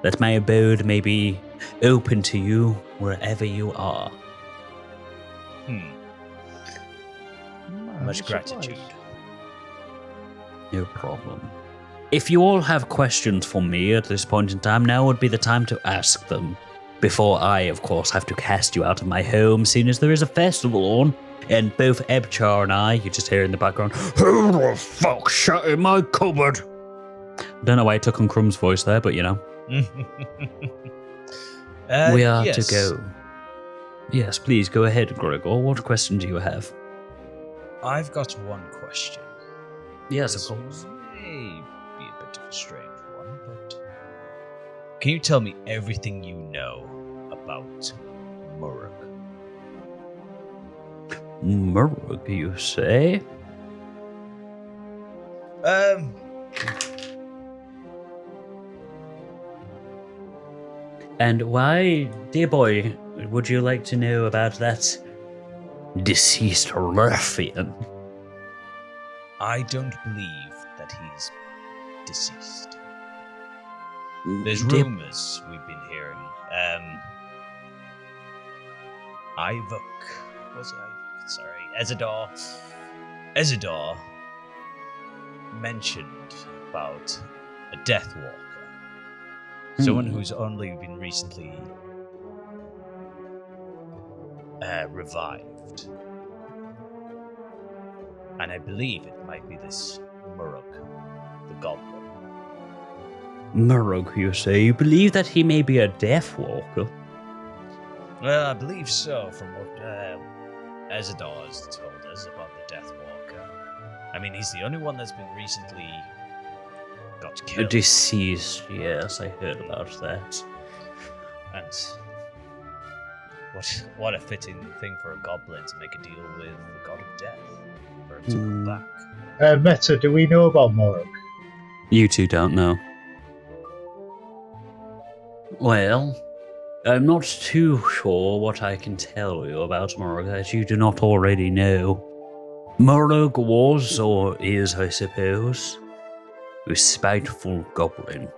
that my abode may be open to you wherever you are. Much gratitude. No problem. If you all have questions for me at this point in time, now would be the time to ask them. Before I, of course, have to cast you out of my home, seeing as there is a festival on, and both Ebchar and I, you just hear in the background, "Who the fuck shut in my cupboard?" Don't know why I took on Crumb's voice there, but you know. We are to go. Yes, please go ahead, Gregor. What question do you have? I've got one question. Yes, of course. May be a bit of a strange one, but can you tell me everything you know about Murug? Murug, you say? And why, dear boy, would you like to know about that deceased ruffian? I don't believe that he's deceased. There's rumors we've been hearing. Ezador mentioned about a Death Walker. Someone who's only been recently revived. And I believe it might be this Murug, the goblin. Murug, you say? You believe that he may be a Death Walker? Well, I believe so, from what Ezador has told us about the Deathwalker. I mean, he's the only one that's been recently got killed. Deceased, yes, I heard about that. And what a fitting thing for a goblin to make a deal with the god of death, for him to come back. Meta, do we know about Morag? You two don't know. Well, I'm not too sure what I can tell you about Morag that you do not already know. Morag was, or is, I suppose, a spiteful goblin,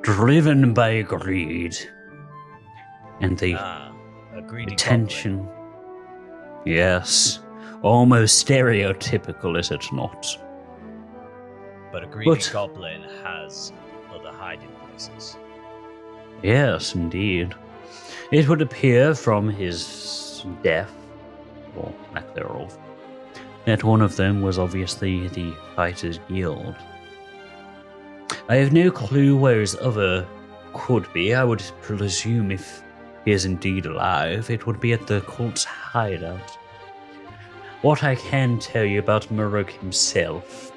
driven by greed and the A greedy attention. goblin. Yes, almost stereotypical, is it not? But a greedy But- goblin has other hiding places. Yes, indeed. It would appear from his death, or lack thereof, that one of them was obviously the Fighters Guild. I have no clue where his other could be. I would presume if he is indeed alive, it would be at the cult's hideout. What I can tell you about Morag himself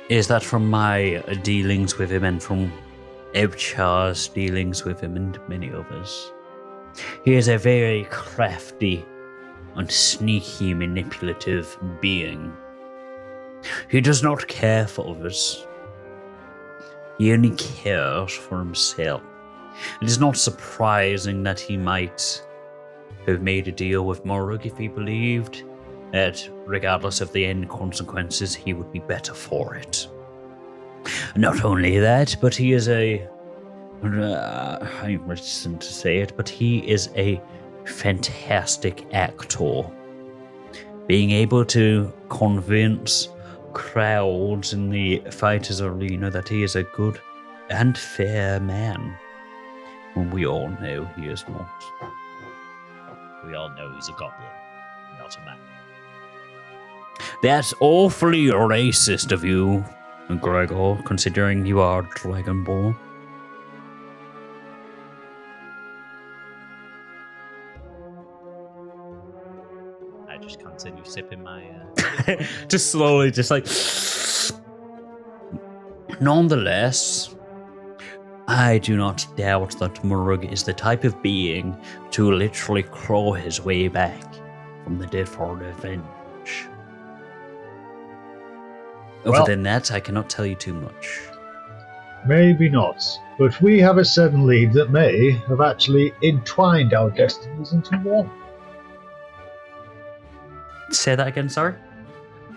is that from my dealings with him and from Ebchar's dealings with him and many others, he is a very crafty and sneaky manipulative being. He does not care for others. He only cares for himself. It is not surprising that he might have made a deal with Morag if he believed that, regardless of the end consequences, he would be better for it. Not only that, but he is I'm reticent to say it, but he is a fantastic actor. Being able to convince crowds in the fighters arena that he is a good and fair man, when we all know he is not. We all know he's a goblin, not a man. That's awfully racist of you, Gregor, considering you are Dragonborn. I just continue sipping my... Just slowly, just like... Nonetheless, I do not doubt that Morag is the type of being to literally claw his way back from the dead for revenge. Well- Other than that, I cannot tell you too much. Maybe not, but we have a certain lead that may have actually entwined our destinies into one. Say that again, sorry?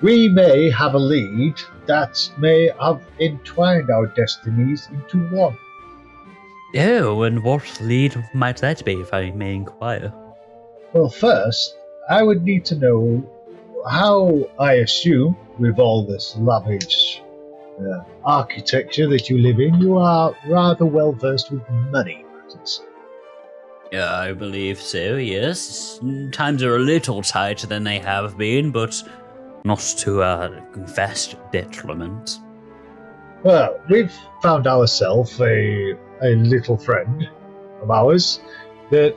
We may have a lead that may have entwined our destinies into one. Oh, and what lead might that be, if I may inquire? Well, first, I would need to know how, I assume, with all this lavish architecture that you live in, you are rather well versed with money matters. Yeah, I believe so, yes. Times are a little tighter than they have been, but not to a vast detriment. Well, we've found ourselves a little friend of ours that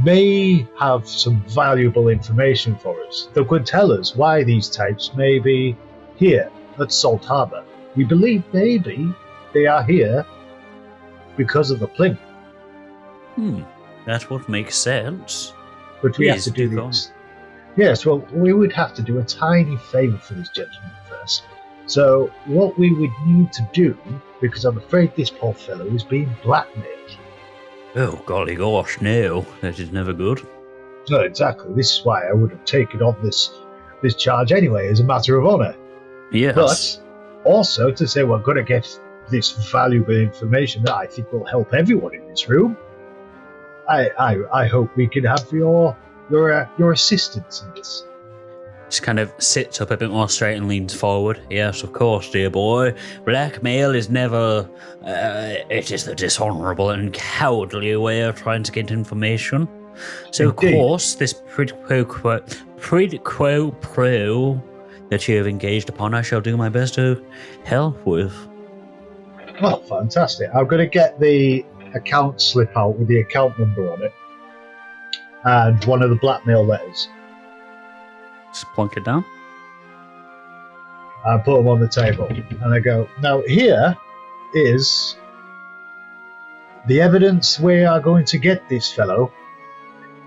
may have some valuable information for us that could tell us why these types may be here at Salt Harbor. We believe maybe they are here because of the pling. That would make sense. But we have Please to do do go this. Yes, well, we would have to do a tiny favour for this gentleman first. So, what we would need to do, because I'm afraid this poor fellow is being blackmailed. Oh, golly gosh, no. That is never good. No, exactly. This is why I would have taken on this charge anyway, as a matter of honour. Yes. But also to say we're going to get this valuable information that I think will help everyone in this room. I hope we can have your assistance in this. Just kind of sits up a bit more straight and leans forward. Yes, of course, dear boy. Blackmail is never... it is the dishonourable and cowardly way of trying to get information. So, Indeed. of course, this quid quo pro that you have engaged upon, I shall do my best to help with. Oh, fantastic. I'm going to get the account slip out with the account number on it and one of the blackmail letters. Just plonk it down. I put them on the table, and I go, now here is the evidence we are going to get this fellow.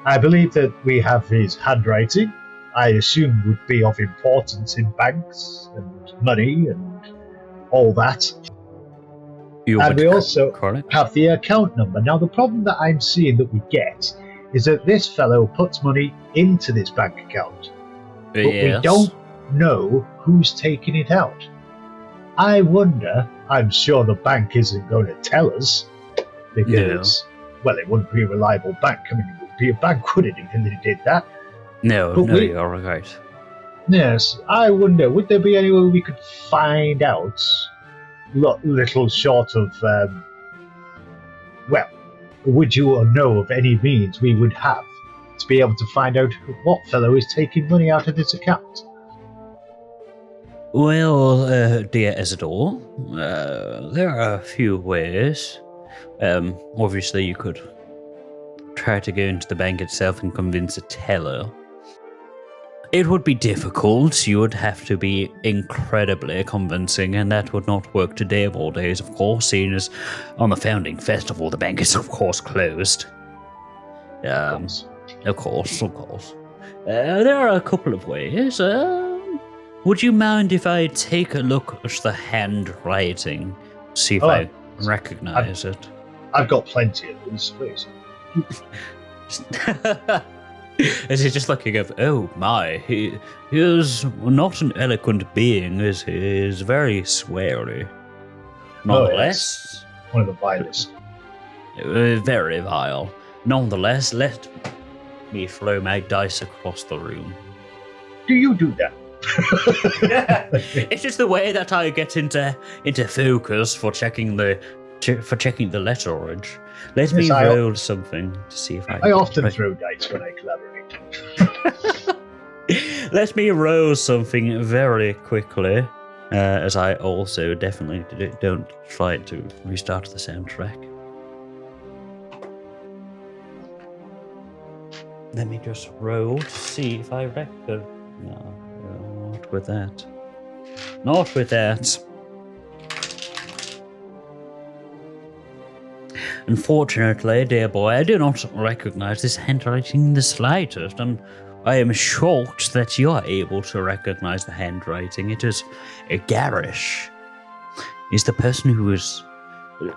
I believe that we have his handwriting. I assume would be of importance in banks and money and all that. And we also have the account number. Now, the problem that I'm seeing that we get is that this fellow puts money into this bank account, but we don't know who's taking it out. I wonder, I'm sure the bank isn't going to tell us, because, well, it wouldn't be a reliable bank. I mean, it would be a bank, would it, if they did that? No, you're right. Yes, I wonder, would there be any way we could find out, little short of, well, would you know of any means we would have to be able to find out what fellow is taking money out of this account? Well, dear Ezador, there are a few ways. Obviously, you could try to go into the bank itself and convince a teller. It would be difficult. You would have to be incredibly convincing, and that would not work today of all days, of course, seeing as on the founding festival the bank is, of course, closed. Of course. There are a couple of ways. Would you mind if I take a look at the handwriting, see if I recognize it? I've got plenty of these, please. Is he just looking up? Oh my, he is not an eloquent being, is he? He is very sweary. Nonetheless, one of the vilest. Very vile. Nonetheless, let me throw my dice across the room. Do you do that? It's just the way that I get into focus for checking the letterage. Let me roll something to see if I often throw dice when I collaborate. Let me roll something very quickly, as I also definitely don't try to restart the soundtrack. Let me just roll to see if I reckon. No, not with that. Not with that. Unfortunately, dear boy, I do not recognize this handwriting in the slightest, and I am shocked that you are able to recognize the handwriting. It is garish. Is the person who is...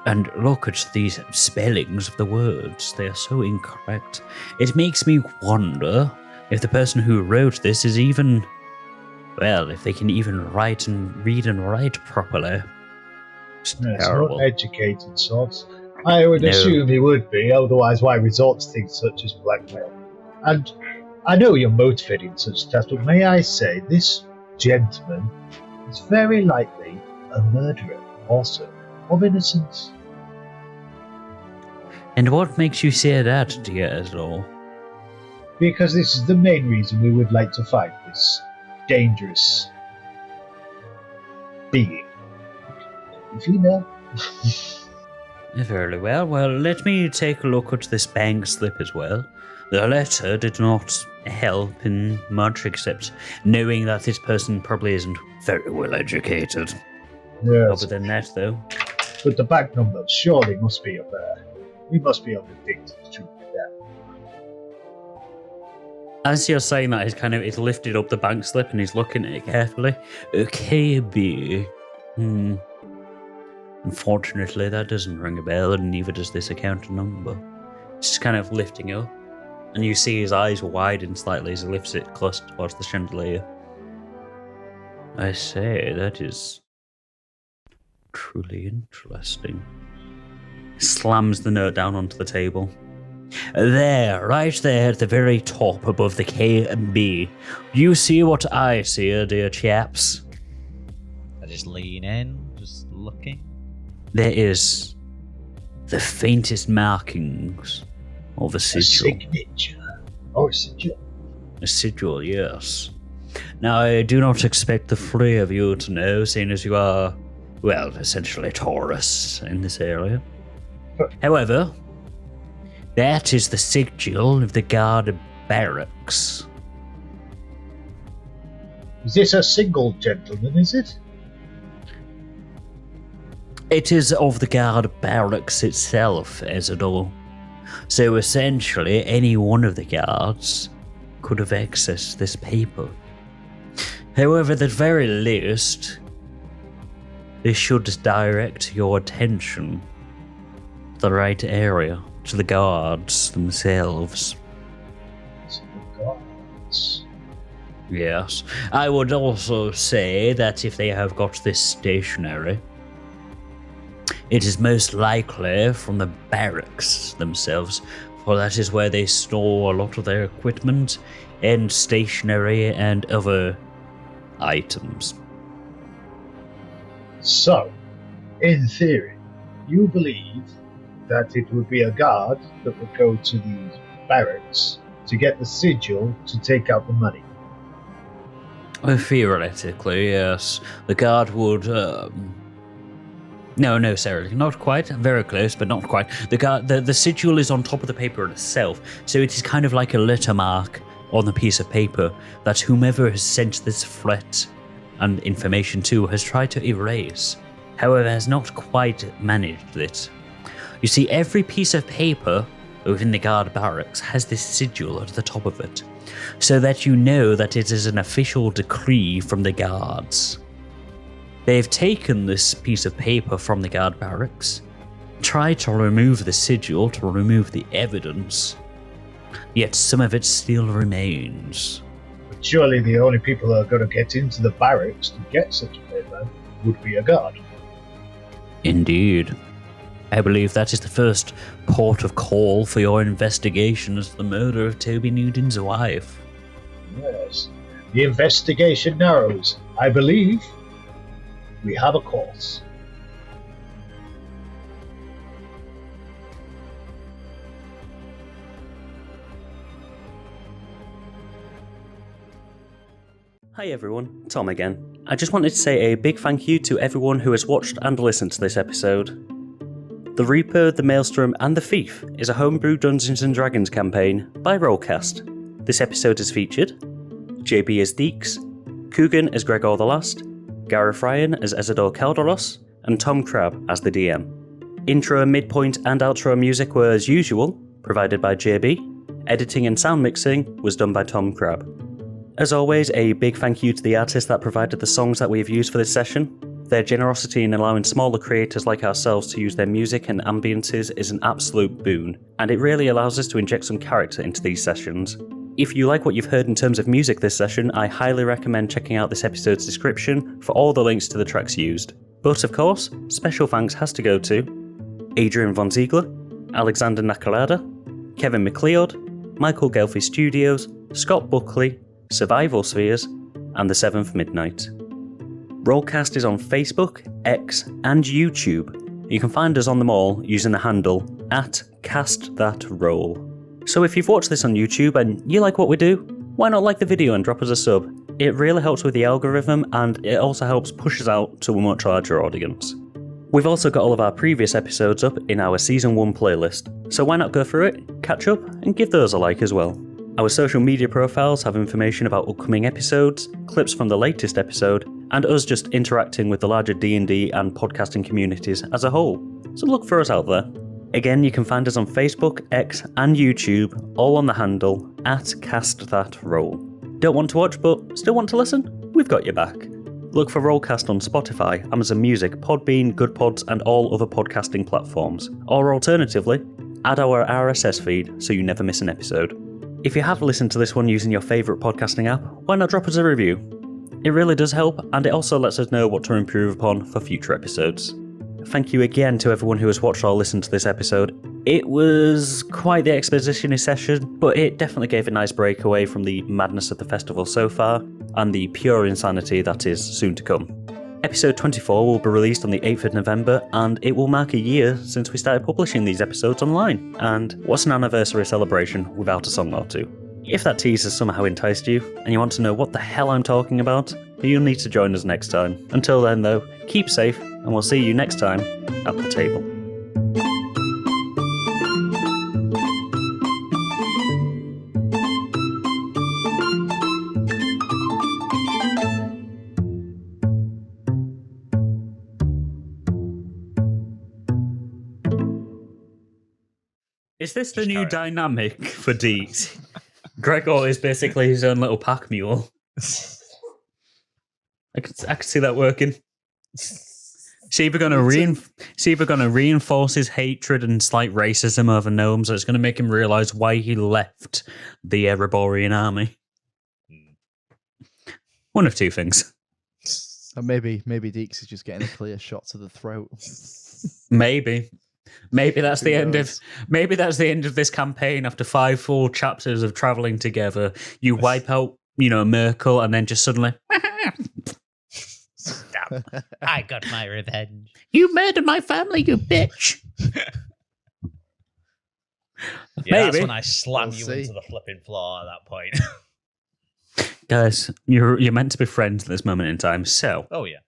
And look at these spellings of the words. They are so incorrect. It makes me wonder if the person who wrote this is even... Well, if they can even write and read and write properly. It's terrible. Not educated sorts. I would assume he would be, otherwise why resort to things such as blackmail? And I know you're motivated in such tests, but may I say, this gentleman is very likely a murderer also, of innocence. And what makes you say that, dear Ezador? Because this is the main reason we would like to find this dangerous being. Female. Very well. Well, let me take a look at this bank slip as well. The letter did not help in much, except knowing that this person probably isn't very well educated. Yes. Other than that, though. But the bank number surely must be up there. We must be able to dig to the truth of that. As you're saying that, he's lifted up the bank slip and he's looking at it carefully. KB. Unfortunately, that doesn't ring a bell, and neither does this account number. It's just kind of lifting up, and you see his eyes widen slightly as he lifts it close towards the chandelier. I say, that is truly interesting. Slams the note down onto the table. There, right there at the very top above the K and B. You see what I see, dear chaps? I just lean in, just looking. There is the faintest markings of a sigil. A signature. Or a sigil. A sigil, yes. Now, I do not expect the three of you to know, seeing as you are, well, essentially tourists in this area. However, That is the sigil of the guard barracks. Is this a single gentleman, is it? It is of the guard barracks itself, Ezador. So essentially, any one of the guards could have accessed this paper. However, at the very least, this should direct your attention to the right area, to the guards themselves. To the guards. Yes. I would also say that if they have got this stationery, it is most likely from the barracks themselves, for that is where they store a lot of their equipment and stationery and other items. So, in theory, you believe that it would be a guard that would go to these barracks to get the sigil to take out the money. Theoretically, yes. The guard would, No, necessarily. Not quite. Very close, but not quite. The sigil is on top of the paper itself, so it is kind of like a letter mark on the piece of paper that whomever has sent this threat and information to has tried to erase. However, has not quite managed it. You see, every piece of paper within the guard barracks has this sigil at the top of it, so that you know that it is an official decree from the guards. They've taken this piece of paper from the guard barracks, tried to remove the sigil to remove the evidence, yet some of it still remains. But surely the only people who are going to get into the barracks to get such a paper would be a guard. Indeed. I believe that is the first port of call for your investigation as the murder of Toby Newton's wife. Yes. The investigation narrows. I believe we have a course. Hi everyone, Tom again. I just wanted to say a big thank you to everyone who has watched and listened to this episode. The Reaper, the Maelstrom and the Thief is a homebrew Dungeons & Dragons campaign by RollCast. This episode is featured JB as Dix, Coogan as Gregor the Last, Gareth Ryan as Ezador Calderos, and Tom Crabbe as the DM. Intro, midpoint and outro music were, as usual, provided by JB. Editing and sound mixing was done by Tom Crabbe. As always, a big thank you to the artists that provided the songs that we have used for this session. Their generosity in allowing smaller creators like ourselves to use their music and ambiences is an absolute boon, and it really allows us to inject some character into these sessions. If you like what you've heard in terms of music this session, I highly recommend checking out this episode's description for all the links to the tracks used. But of course, special thanks has to go to Adrian von Ziegler, Alexander Nakarada, Kevin MacLeod, Michael Ghelfi Studios, Scott Buckley, Survival Spheres, and The Seventh Midnight. RollCast is on Facebook, X, and YouTube. You can find us on them all using the handle @CastThatRoll. So if you've watched this on YouTube and you like what we do, why not like the video and drop us a sub? It really helps with the algorithm and it also helps push us out to a much larger audience. We've also got all of our previous episodes up in our Season 1 playlist, so why not go through it, catch up, and give those a like as well. Our social media profiles have information about upcoming episodes, clips from the latest episode, and us just interacting with the larger D&D and podcasting communities as a whole, so look for us out there. Again, you can find us on Facebook, X, and YouTube, all on the handle @CastThatRoll. Don't want to watch but still want to listen? We've got your back. Look for RollCast on Spotify, Amazon Music, Podbean, Good Pods, and all other podcasting platforms. Or alternatively, add our RSS feed so you never miss an episode. If you have listened to this one using your favourite podcasting app, why not drop us a review? It really does help, and it also lets us know what to improve upon for future episodes. Thank you again to everyone who has watched or listened to this episode. It was quite the exposition session, but it definitely gave a nice break away from the madness of the festival so far, and the pure insanity that is soon to come. Episode 24 will be released on the 8th of November, and it will mark a year since we started publishing these episodes online. And what's an anniversary celebration without a song or two? If that tease has somehow enticed you, and you want to know what the hell I'm talking about, you'll need to join us next time. Until then though, keep safe, and we'll see you next time at the table. Is this the new dynamic for Dix? Gregor is basically his own little pack mule. I could see that working. It's either going to reinforce his hatred and slight racism over gnomes, or it's going to make him realise why he left the Ereborian army. One of two things. And maybe Dix is just getting a clear shot to the throat. Maybe that's the end of. Maybe that's the end of this campaign. After 5 full chapters of travelling together, you wipe out, Merkel, and then just suddenly. Damn. I got my revenge. You murdered my family, you bitch. That's when I slam you into the flipping floor at that point. Guys, you're meant to be friends at this moment in time, so... Oh, yeah.